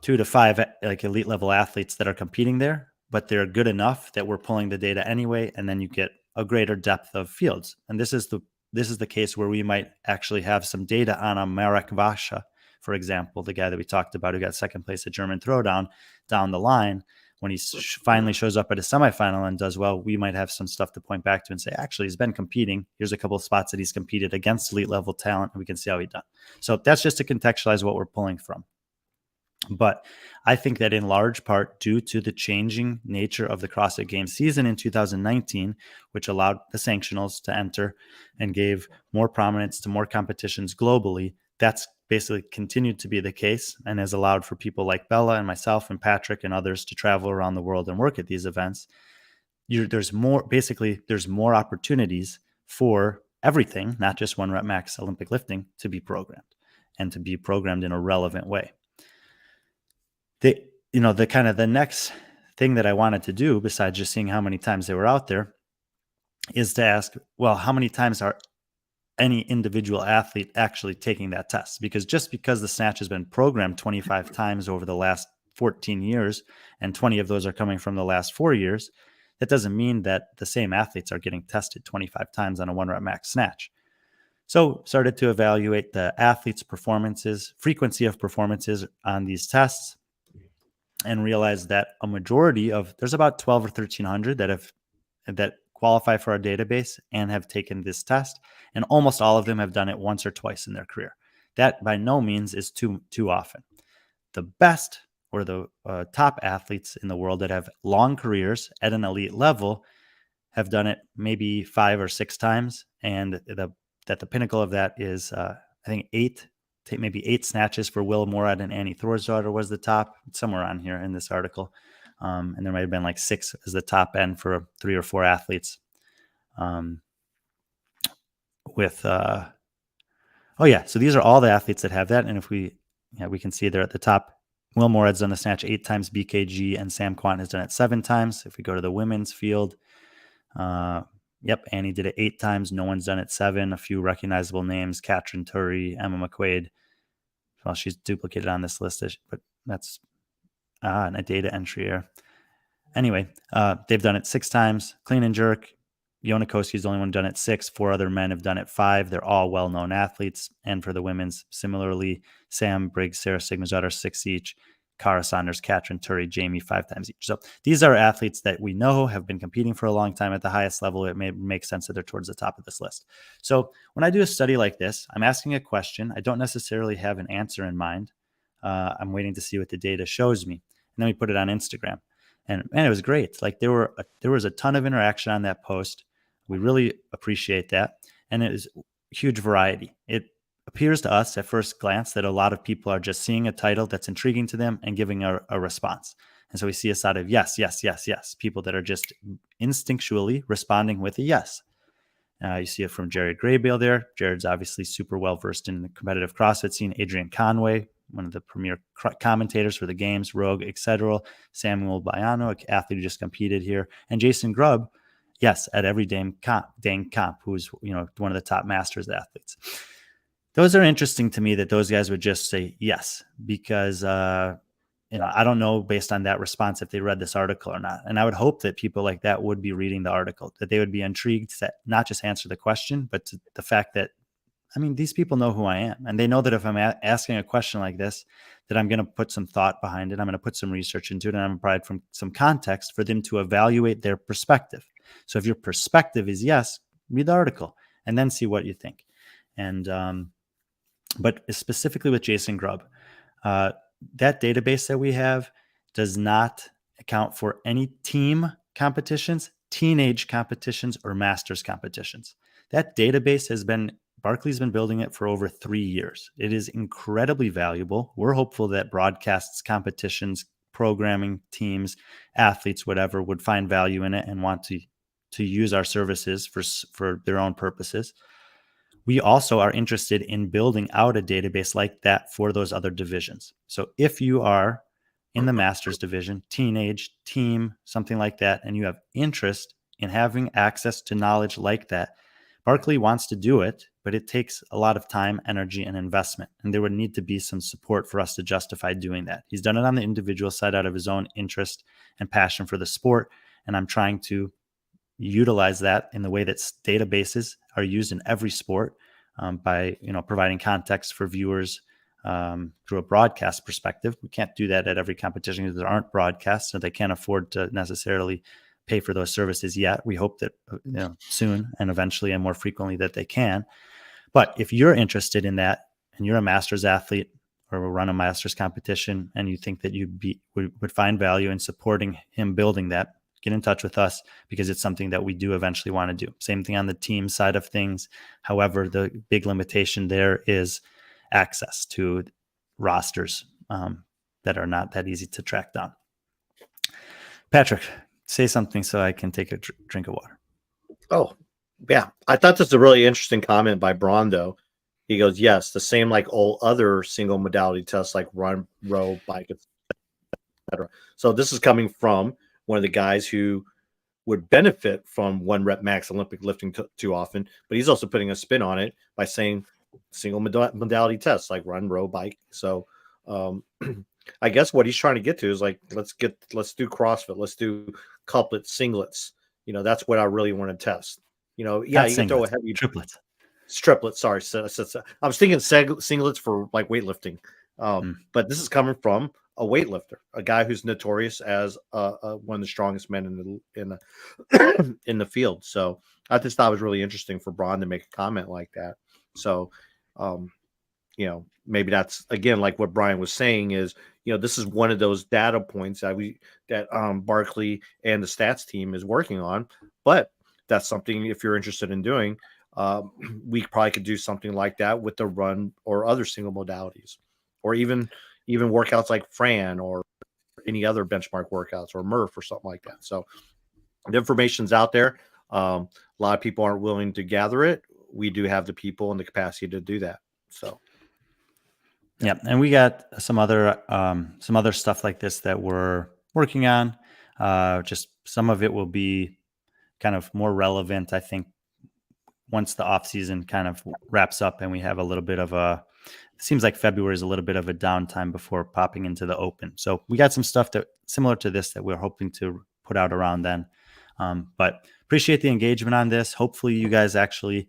2 to 5 like elite level athletes that are competing there, but they're good enough that we're pulling the data anyway, and then you get a greater depth of fields. And this is the case where we might actually have some data on a Marek Vasha, for example, the guy that we talked about who got second place at German Throwdown down the line. When he finally shows up at a semifinal and does well, we might have some stuff to point back to and say, actually, he's been competing. Here's a couple of spots that he's competed against elite level talent, and we can see how he done. So that's just to contextualize what we're pulling from. But I think that in large part due to the changing nature of the CrossFit Games season in 2019, which allowed the sanctionals to enter and gave more prominence to more competitions globally, that's basically continued to be the case and has allowed for people like Bella and myself and Patrick and others to travel around the world and work at these events. There's more opportunities for everything, not just one rep max Olympic lifting, to be programmed and to be programmed in a relevant way. The next thing that I wanted to do, besides just seeing how many times they were out there, is to ask, well, how many times are any individual athlete actually taking that test? Because just because the snatch has been programmed 25 times over the last 14 years, and 20 of those are coming from the last 4 years, that doesn't mean that the same athletes are getting tested 25 times on a one rep max snatch. So started to evaluate the athletes' performances, frequency of performances on these tests, and realized that a majority there's about 12 or 1,300 that qualify for our database and have taken this test, and almost all of them have done it once or twice in their career. That by no means is too often. The best or the top athletes in the world that have long careers at an elite level have done it maybe 5 or 6 times, and the pinnacle of that is I think 8 snatches for Will Morad and Annie Thorsdottir was the top, somewhere on here in this article. And there might have been like 6 as the top end for 3 or 4 athletes. So these are all the athletes that have that. And if we can see they're at the top. Will Morad's done the snatch 8 times, BKG, and Sam Quanten has done it 7 times. If we go to the women's field, Annie did it 8 times. No one's done it 7. A few recognizable names: Katrin Turry, Emma McQuaid. Well, she's duplicated on this list, but that's a data entry error. anyway, they've done it 6 times. Clean and jerk. Yonakoski's the only one done it 6. 4 other men have done it 5. They're all well-known athletes. And for the women's, similarly, Sam Briggs, Sarah Sigmarsdottir 6 each. Cara Saunders, Katrin Turry, Jamie 5 times each. So these are athletes that we know have been competing for a long time at the highest level. It may make sense that they're towards the top of this list. So when I do a study like this, I'm asking a question. I don't necessarily have an answer in mind. I'm waiting to see what the data shows me. And then we put it on Instagram. And man, it was great. Like there was a ton of interaction on that post. We really appreciate that. And it is huge variety. It appears to us at first glance that a lot of people are just seeing a title that's intriguing to them and giving a response. And so we see a side of yes, yes, yes, yes. People that are just instinctually responding with a yes. You see it from Jared Graybale there. Jared's obviously super well-versed in the competitive CrossFit scene. Adrian Conway, one of the premier commentators for the games, Rogue, etc. Samuel Bayano, an athlete who just competed here. And Jason Grubb, yes, at every dang comp, who's one of the top masters athletes. Those are interesting to me that those guys would just say yes, because I don't know based on that response if they read this article or not. And I would hope that people like that would be reading the article, that they would be intrigued to not just answer the question, but to the fact that, these people know who I am. And they know that if I'm asking a question like this, that I'm going to put some thought behind it. I'm going to put some research into it, and I'm going to provide from some context for them to evaluate their perspective. So if your perspective is yes, read the article and then see what you think. And, but specifically with Jason Grubb, that database that we have does not account for any team competitions, teenage competitions, or masters competitions. That database Barkley's been building it for over 3 years. It is incredibly valuable. We're hopeful that broadcasts, competitions, programming, teams, athletes, whatever, would find value in it and want to use our services for their own purposes. We also are interested in building out a database like that for those other divisions. So if you are in the masters division, teenage, team, something like that, and you have interest in having access to knowledge like that, Barkley wants to do it, but it takes a lot of time, energy, and investment. And there would need to be some support for us to justify doing that. He's done it on the individual side out of his own interest and passion for the sport. And I'm trying to utilize that in the way that databases are used in every sport, by providing context for viewers through a broadcast perspective. We can't do that at every competition because there aren't broadcasts, so they can't afford to necessarily pay for those services yet. We hope that soon and eventually and more frequently that they can. But if you're interested in that and you're a masters athlete or will run a masters competition and you think that you would find value in supporting him building that, get in touch with us, because it's something that we do eventually want to do. Same thing on the team side of things. However, the big limitation there is access to rosters that are not that easy to track down. Patrick, say something so I can take a drink of water. Oh, yeah. I thought this was a really interesting comment by Brondo. He goes, yes, the same like all other single modality tests like run, row, bike, etc. So this is coming from one of the guys who would benefit from 1 rep max Olympic lifting too often, but he's also putting a spin on it by saying single modality tests like run, row, bike. So I guess what he's trying to get to is like, let's do CrossFit. Let's do couplets, singlets. That's what I really want to test. Yeah, you can throw a heavy triplets. Sorry. So, I was thinking singlets for like weightlifting. But this is coming from a weightlifter, a guy who's notorious as one of the strongest men in the field. So I just thought it was really interesting for Braun to make a comment like that. So, maybe that's again like what Brian was saying is, this is one of those data points that Barkley and the stats team is working on. But that's something if you're interested in doing, we probably could do something like that with the run or other single modalities, or even workouts like Fran or any other benchmark workouts or Murph or something like that. So the information's out there. A lot of people aren't willing to gather it. We do have the people and the capacity to do that. So, yeah. And we got some other stuff like this that we're working on. Just some of it will be kind of more relevant, I think, once the off season kind of wraps up and we have a little bit of it seems like February is a little bit of a downtime before popping into the open. So we got some stuff that similar to this that we're hoping to put out around then. But appreciate the engagement on this. Hopefully you guys actually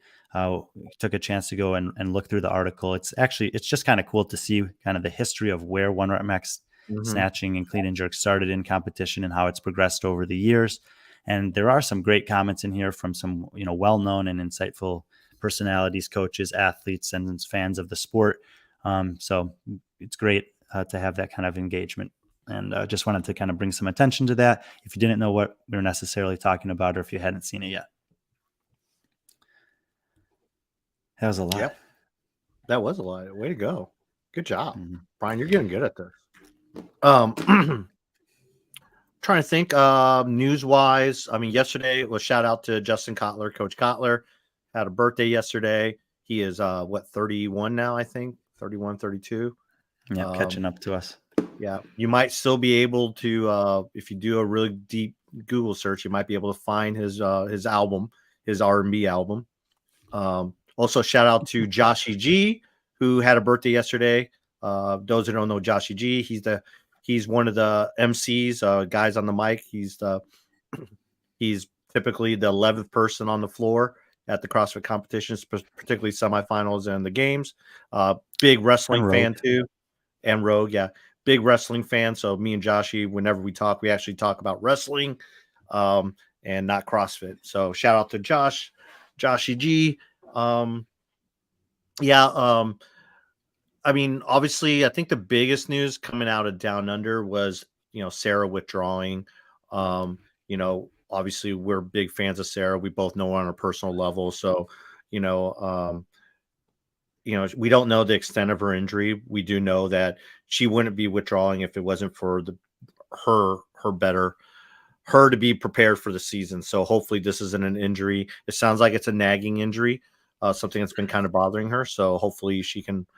took a chance to go and look through the article. It's just kind of cool to see kind of the history of where one rep max snatching and clean and jerk started in competition and how it's progressed over the years. And there are some great comments in here from some, well-known and insightful personalities, coaches, athletes, and fans of the sport. So it's great to have that kind of engagement. And just wanted to kind of bring some attention to that if you didn't know what we were necessarily talking about or if you hadn't seen it yet. That was a lot. Yep. That was a lot. Way to go. Good job. Mm-hmm. Brian, you're getting good at this. Trying to think news-wise. I mean, yesterday was shout out to Justin Kotler. Coach Kotler had a birthday yesterday. He is 31 now, I think. 31, 32. Yeah, catching up to us. Yeah, you might still be able to, if you do a really deep Google search, you might be able to find his album, his R&B album. Also, shout out to Joshy G, who had a birthday yesterday. Those who don't know Joshy G, he's one of the MCs, guys on the mic. He's typically the 11th person on the floor at the CrossFit competitions, particularly semifinals and the games. Big wrestling fan too, and Rogue, yeah. Big wrestling fan. So me and Joshy, whenever we talk, we actually talk about wrestling and not CrossFit. So shout out to Joshy G. I mean, obviously, I think the biggest news coming out of Down Under was, Sarah withdrawing. Obviously, we're big fans of Sarah. We both know her on a personal level. So, we don't know the extent of her injury. We do know that she wouldn't be withdrawing if it wasn't for her to be prepared for the season. So hopefully this isn't an injury. It sounds like it's a nagging injury, something that's been kind of bothering her. So hopefully she can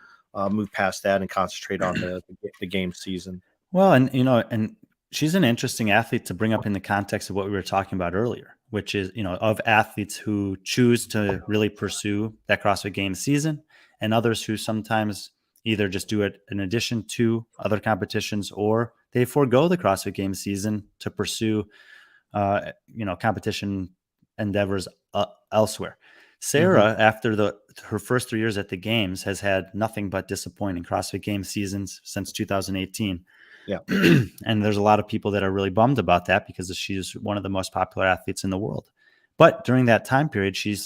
move past that and concentrate on the game season. Well, and she's an interesting athlete to bring up in the context of what we were talking about earlier, which is, of athletes who choose to really pursue that CrossFit Games season and others who sometimes either just do it in addition to other competitions or they forego the CrossFit Games season to pursue, competition endeavors elsewhere. Sarah, after her first 3 years at the games, has had nothing but disappointing CrossFit Games seasons since 2018. Yeah. And there's a lot of people that are really bummed about that because she's one of the most popular athletes in the world. But during that time period, she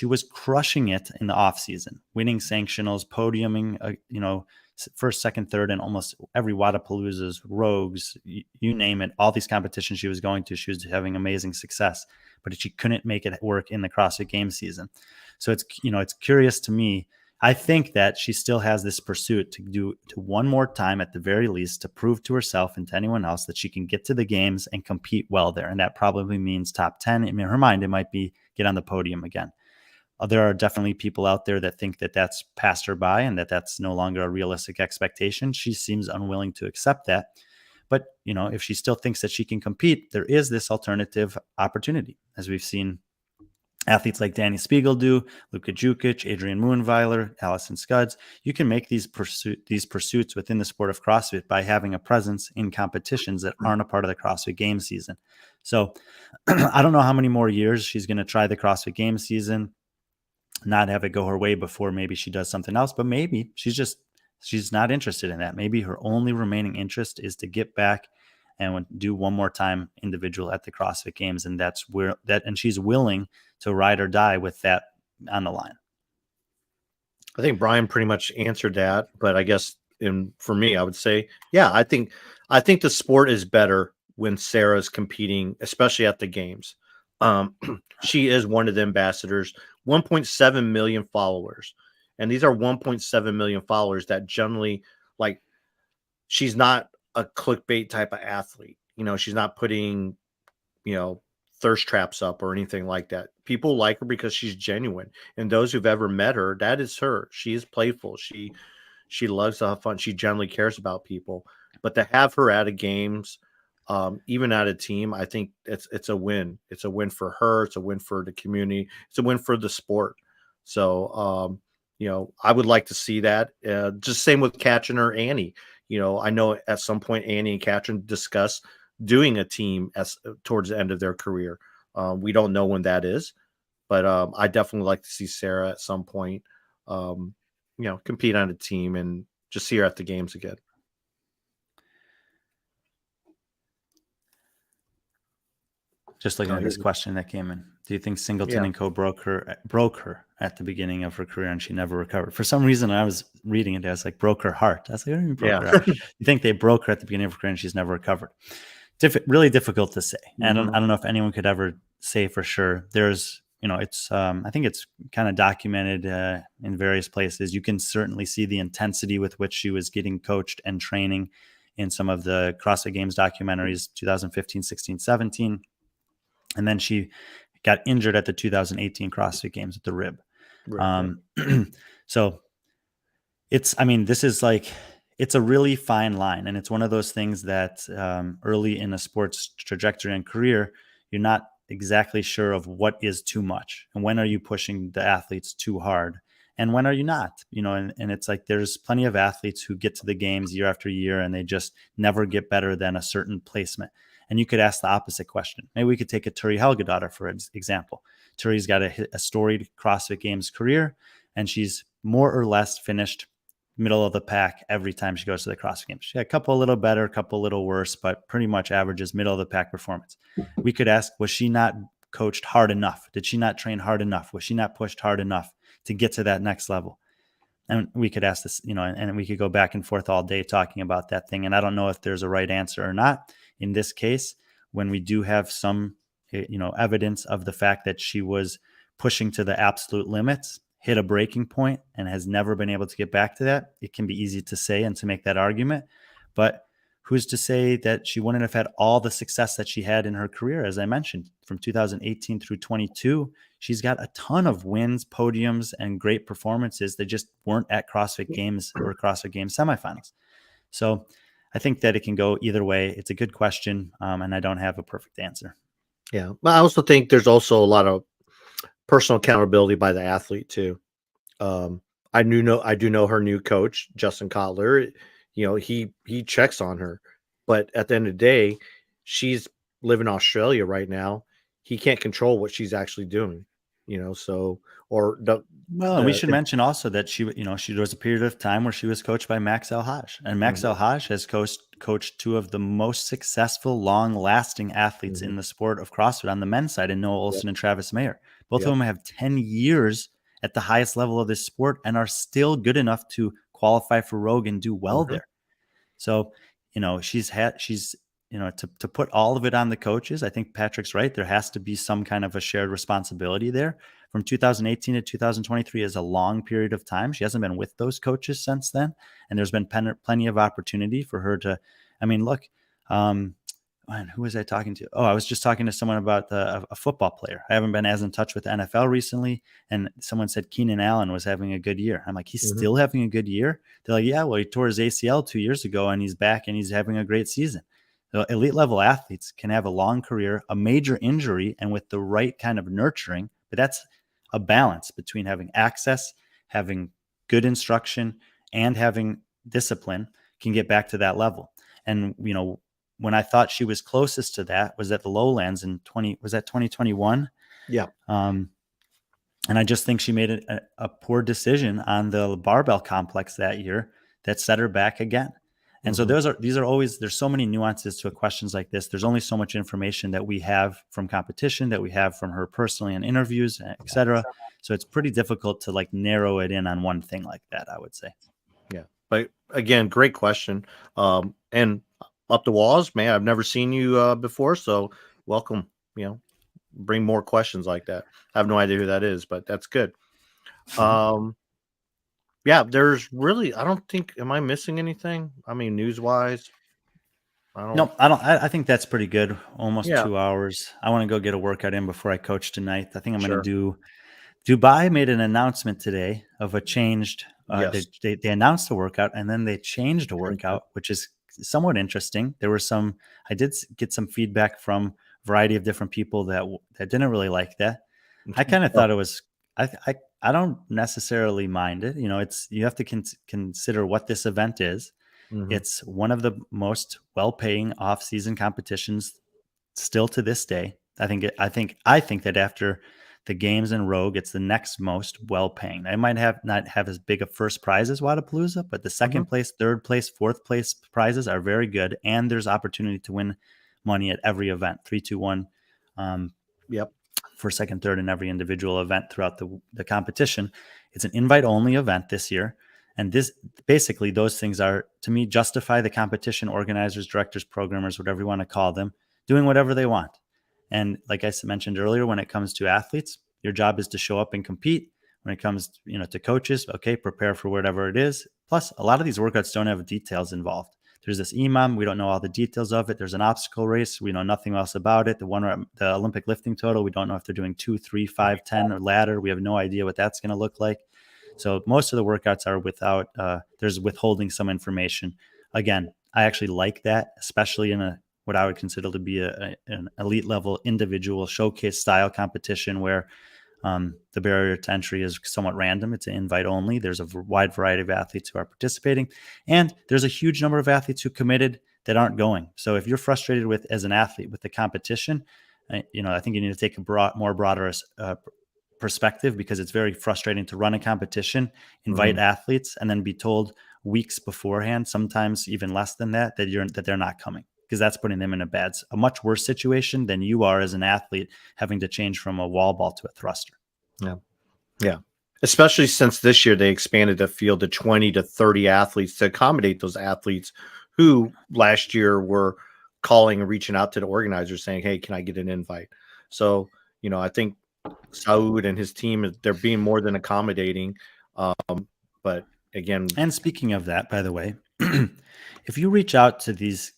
was crushing it in the off season, winning sanctionals, podiuming, first, second, third, and almost every Wadapalooza's, Rogues, you name it, all these competitions she was going to, she was having amazing success, but she couldn't make it work in the CrossFit Games season. So it's curious to me. I think that she still has this pursuit to do to one more time at the very least to prove to herself and to anyone else that she can get to the games and compete well there. And that probably means top 10. In her mind, it might be get on the podium again. There are definitely people out there that think that that's passed her by and that that's no longer a realistic expectation. She seems unwilling to accept that. But, if she still thinks that she can compete, there is this alternative opportunity, as we've seen athletes like Danny Spiegel do, Luka Jukic, Adrian Moonweiler, Allison Scudds. You can make these pursuits within the sport of CrossFit by having a presence in competitions that aren't a part of the CrossFit Games season. So I don't know how many more years she's going to try the CrossFit Games season, not have it go her way before maybe she does something else, but maybe she's not interested in that. Maybe her only remaining interest is to get back and do one more time individual at the CrossFit Games. And and she's willing to ride or die with that on the line. I think Brian pretty much answered that, but I guess for me, I would say, yeah, I think the sport is better when Sarah's competing, especially at the games. She is one of the ambassadors, 1.7 million followers. And these are 1.7 million followers that generally, she's not a clickbait type of athlete. She's not putting, thirst traps up or anything like that. People like her because she's genuine. And those who've ever met her, that is her. She is playful. She loves to have fun. She generally cares about people. But to have her at a games, even at a team, I think it's a win. It's a win for her. It's a win for the community. It's a win for the sport. So, I would like to see that. Just same with Katrin or Annie. I know at some point Annie and Katrin discuss doing a team as towards the end of their career. We don't know when that is, but I definitely like to see Sarah at some point, compete on a team and just see her at the games again. Just looking at this question that came in. Do you think Singleton and Co. broke her at the beginning of her career and she never recovered? For some reason, I was reading it as like broke her heart. I was like, I don't even broke her heart. You think they broke her at the beginning of her career and she's never recovered? Really difficult to say. And I don't know if anyone could ever say for sure. There's, it's I think it's kind of documented in various places. You can certainly see the intensity with which she was getting coached and training in some of the CrossFit Games documentaries, 2015, 16, 17. And then she got injured at the 2018 CrossFit Games with the rib. Right. So it's a really fine line. And it's one of those things that early in a sports trajectory and career, you're not exactly sure of what is too much and when are you pushing the athletes too hard and when are you not, and it's like there's plenty of athletes who get to the games year after year and they just never get better than a certain placement. And you could ask the opposite question. Maybe we could take a Turi Helgadottir, for example. Turi's got a storied CrossFit Games career, and she's more or less finished middle of the pack every time she goes to the CrossFit Games. She had a couple a little better, a couple a little worse, but pretty much averages middle of the pack performance. We could ask, was she not coached hard enough? Did she not train hard enough? Was she not pushed hard enough to get to that next level? And we could ask this, and we could go back and forth all day talking about that thing. And I don't know if there's a right answer or not. In this case, when we do have some, evidence of the fact that she was pushing to the absolute limits, hit a breaking point, and has never been able to get back to that, it can be easy to say and to make that argument. But who's to say that she wouldn't have had all the success that she had in her career? As I mentioned, from 2018 through 22, she's got a ton of wins, podiums, and great performances that just weren't at CrossFit Games or CrossFit Games semifinals. So I think that it can go either way. It's a good question, and I don't have a perfect answer. Yeah, but I also think there's also a lot of personal accountability by the athlete too. I do know her new coach, Justin Kotler. He checks on her, but at the end of the day, she's living in Australia right now. He can't control what she's actually doing. And we should mention also that she was a period of time where she was coached by Max El-Haj, and Max El-Haj has coached two of the most successful, long-lasting athletes in the sport of CrossFit on the men's side, and Noah Olson and Travis Mayer. Both of them have 10 years at the highest level of this sport and are still good enough to qualify for Rogue and do well there. So, to put all of it on the coaches, I think Patrick's right. There has to be some kind of a shared responsibility there. From 2018 to 2023 is a long period of time. She hasn't been with those coaches since then. And there's been plenty of opportunity for her to, look, who was I talking to? Oh, I was just talking to someone about a football player. I haven't been as in touch with the NFL recently. And someone said Keenan Allen was having a good year. I'm like, he's still having a good year? They're like, yeah, well, he tore his ACL 2 years ago and he's back and he's having a great season. So elite level athletes can have a long career, a major injury, and with the right kind of nurturing, but that's a balance between having access, having good instruction, and having discipline can get back to that level. And, when I thought she was closest to that was at the Lowlands in 2021? Yeah. And I just think she made a poor decision on the barbell complex that year that set her back again. And so there's so many nuances to questions like this. There's only so much information that we have from competition, that we have from her personally in interviews, et cetera. So it's pretty difficult to narrow it in on one thing like that, I would say. Yeah. But again, great question. And up the walls, man, I've never seen you before. So welcome, bring more questions like that. I have no idea who that is, but that's good. Yeah, there's really, I don't think, am I missing anything? News-wise? I think that's pretty good. Almost 2 hours. I want to go get a workout in before I coach tonight. I think I'm going to do. Dubai made an announcement today of a changed. They announced a workout and then they changed a workout, which is somewhat interesting. There were I did get some feedback from a variety of different people that didn't really like that. I kind of thought it was. I don't necessarily mind it. You have to consider what this event is. Mhm. It's one of the most well-paying off-season competitions still to this day. I think that after the games in Rogue, it's the next most well-paying. I might not have as big a first prize as Wadapalooza, but the second place, third place, fourth place prizes are very good, and there's opportunity to win money at every event. 3, 2, 1. Yep. For second, third in every individual event throughout the competition. It's an invite-only event this year. And this basically, those things are, to me, justify the competition organizers, directors, programmers, whatever you want to call them, doing whatever they want. And like I mentioned earlier, when it comes to athletes, your job is to show up and compete. When it comes, to coaches, okay, prepare for whatever it is. Plus, a lot of these workouts don't have details involved. There's this EMOM. We don't know all the details of it. There's an obstacle race. We know nothing else about it. The Olympic lifting total, we don't know if they're doing 2, 3, 5, 10 or ladder. We have no idea what that's going to look like. So most of the workouts are without, there's withholding some information. Again, I actually like that, especially in what I would consider to be an elite level individual showcase style competition where the barrier to entry is somewhat random. It's an invite only. There's a wide variety of athletes who are participating, and there's a huge number of athletes who committed that aren't going. So if you're frustrated as an athlete with the competition, I think you need to take a broader perspective, because it's very frustrating to run a competition, invite athletes, and then be told weeks beforehand, sometimes even less than that they're not coming, because that's putting them in a much worse situation than you are as an athlete having to change from a wall ball to a thruster. Yeah. Especially since this year they expanded the field to 20 to 30 athletes to accommodate those athletes who last year were calling and reaching out to the organizers saying, hey, can I get an invite? So, I think Saud and his team, they're being more than accommodating. But again, and speaking of that, by the way, if you reach out to these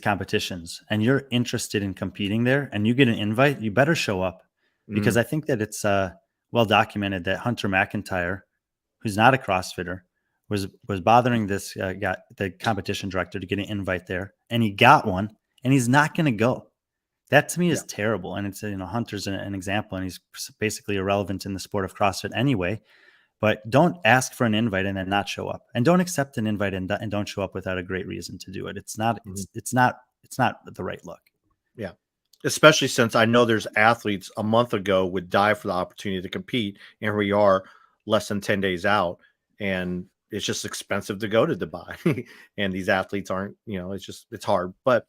competitions and you're interested in competing there and you get an invite, you better show up, because I think that it's well documented that Hunter McIntyre, who's not a CrossFitter, was bothering this guy, the competition director, to get an invite there, and he got one, and he's not going to go. That to me is terrible. And it's, Hunter's an example, and he's basically irrelevant in the sport of CrossFit anyway. But don't ask for an invite and then not show up, and don't accept an invite and don't show up without a great reason to do it. It's not the right look. Yeah. Especially since I know there's athletes a month ago would die for the opportunity to compete, and here we are less than 10 days out, and it's just expensive to go to Dubai. And these athletes aren't, it's hard. But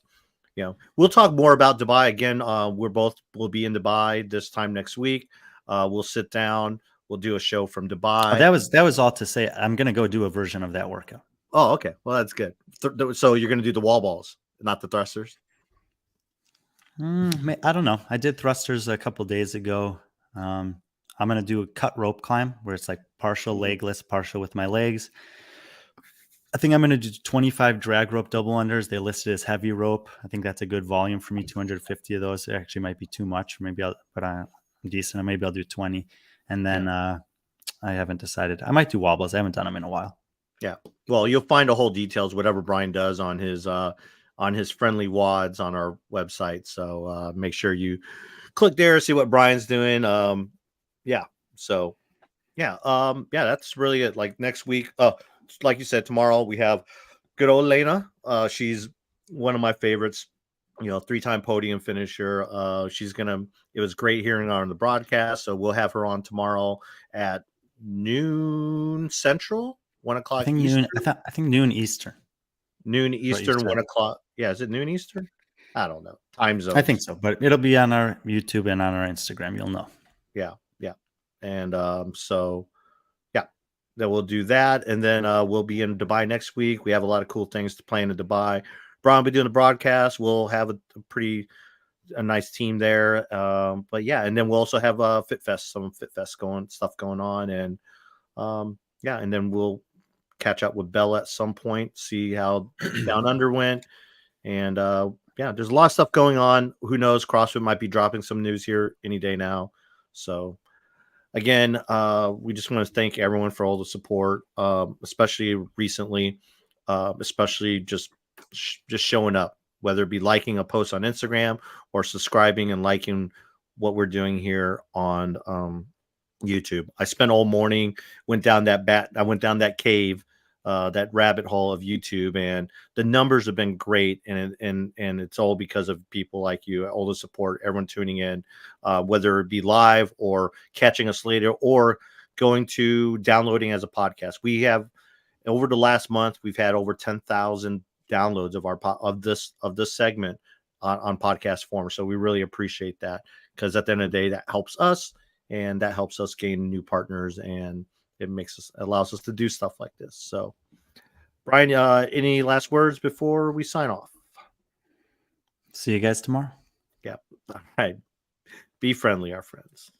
we'll talk more about Dubai again. We'll be in Dubai this time next week. We'll sit down. We'll do a show from Dubai. That was all to say. I'm going to go do a version of that workout. Oh, okay. Well, that's good. So you're going to do the wall balls, not the thrusters? I don't know. I did thrusters a couple days ago. I'm going to do a cut rope climb where it's like partial legless, partial with my legs. I think I'm going to do 25 drag rope double unders. They listed as heavy rope. I think that's a good volume for me. 250 of those. It actually might be too much. But I'm decent. Maybe I'll do 20. And then I haven't decided. I might do wobbles. I haven't done them in a while. Yeah. Well, you'll find the whole details, whatever Brian does on his friendly wads on our website. So make sure you click there, see what Brian's doing. So that's really it. Like next week, like you said, tomorrow we have good old Lena. She's one of my favorites, 3-time podium finisher. It was great hearing her on the broadcast. So we'll have her on tomorrow at noon Central, 1 o'clock. I think Eastern. I think noon Eastern. Noon Eastern, 1 o'clock. Yeah, is it noon Eastern? I don't know. Time zone. I think so, but it'll be on our YouTube and on our Instagram. You'll know. Yeah. And then we'll do that, and then we'll be in Dubai next week. We have a lot of cool things to plan in Dubai. Brian will be doing the broadcast. We'll have a nice team there. But yeah, and then we'll also have some Fit Fest stuff going on, and and then we'll catch up with Bella at some point, see how Down Under went, and there's a lot of stuff going on. Who knows? CrossFit might be dropping some news here any day now. So again, we just want to thank everyone for all the support, especially recently, especially just showing up, whether it be liking a post on Instagram or subscribing and liking what we're doing here on YouTube. I spent all morning, went down that cave that rabbit hole of YouTube, and the numbers have been great, and it's all because of people like you, all the support, everyone tuning in, whether it be live or catching us later or going to downloading as a podcast. We have, over the last month, we've had over 10,000 downloads of this segment on podcast form. So we really appreciate that, because at the end of the day, that helps us, and that helps us gain new partners, and it allows us to do stuff like this. So, Brian, any last words before we sign off? See you guys tomorrow. Yeah. All right. Be friendly, our friends.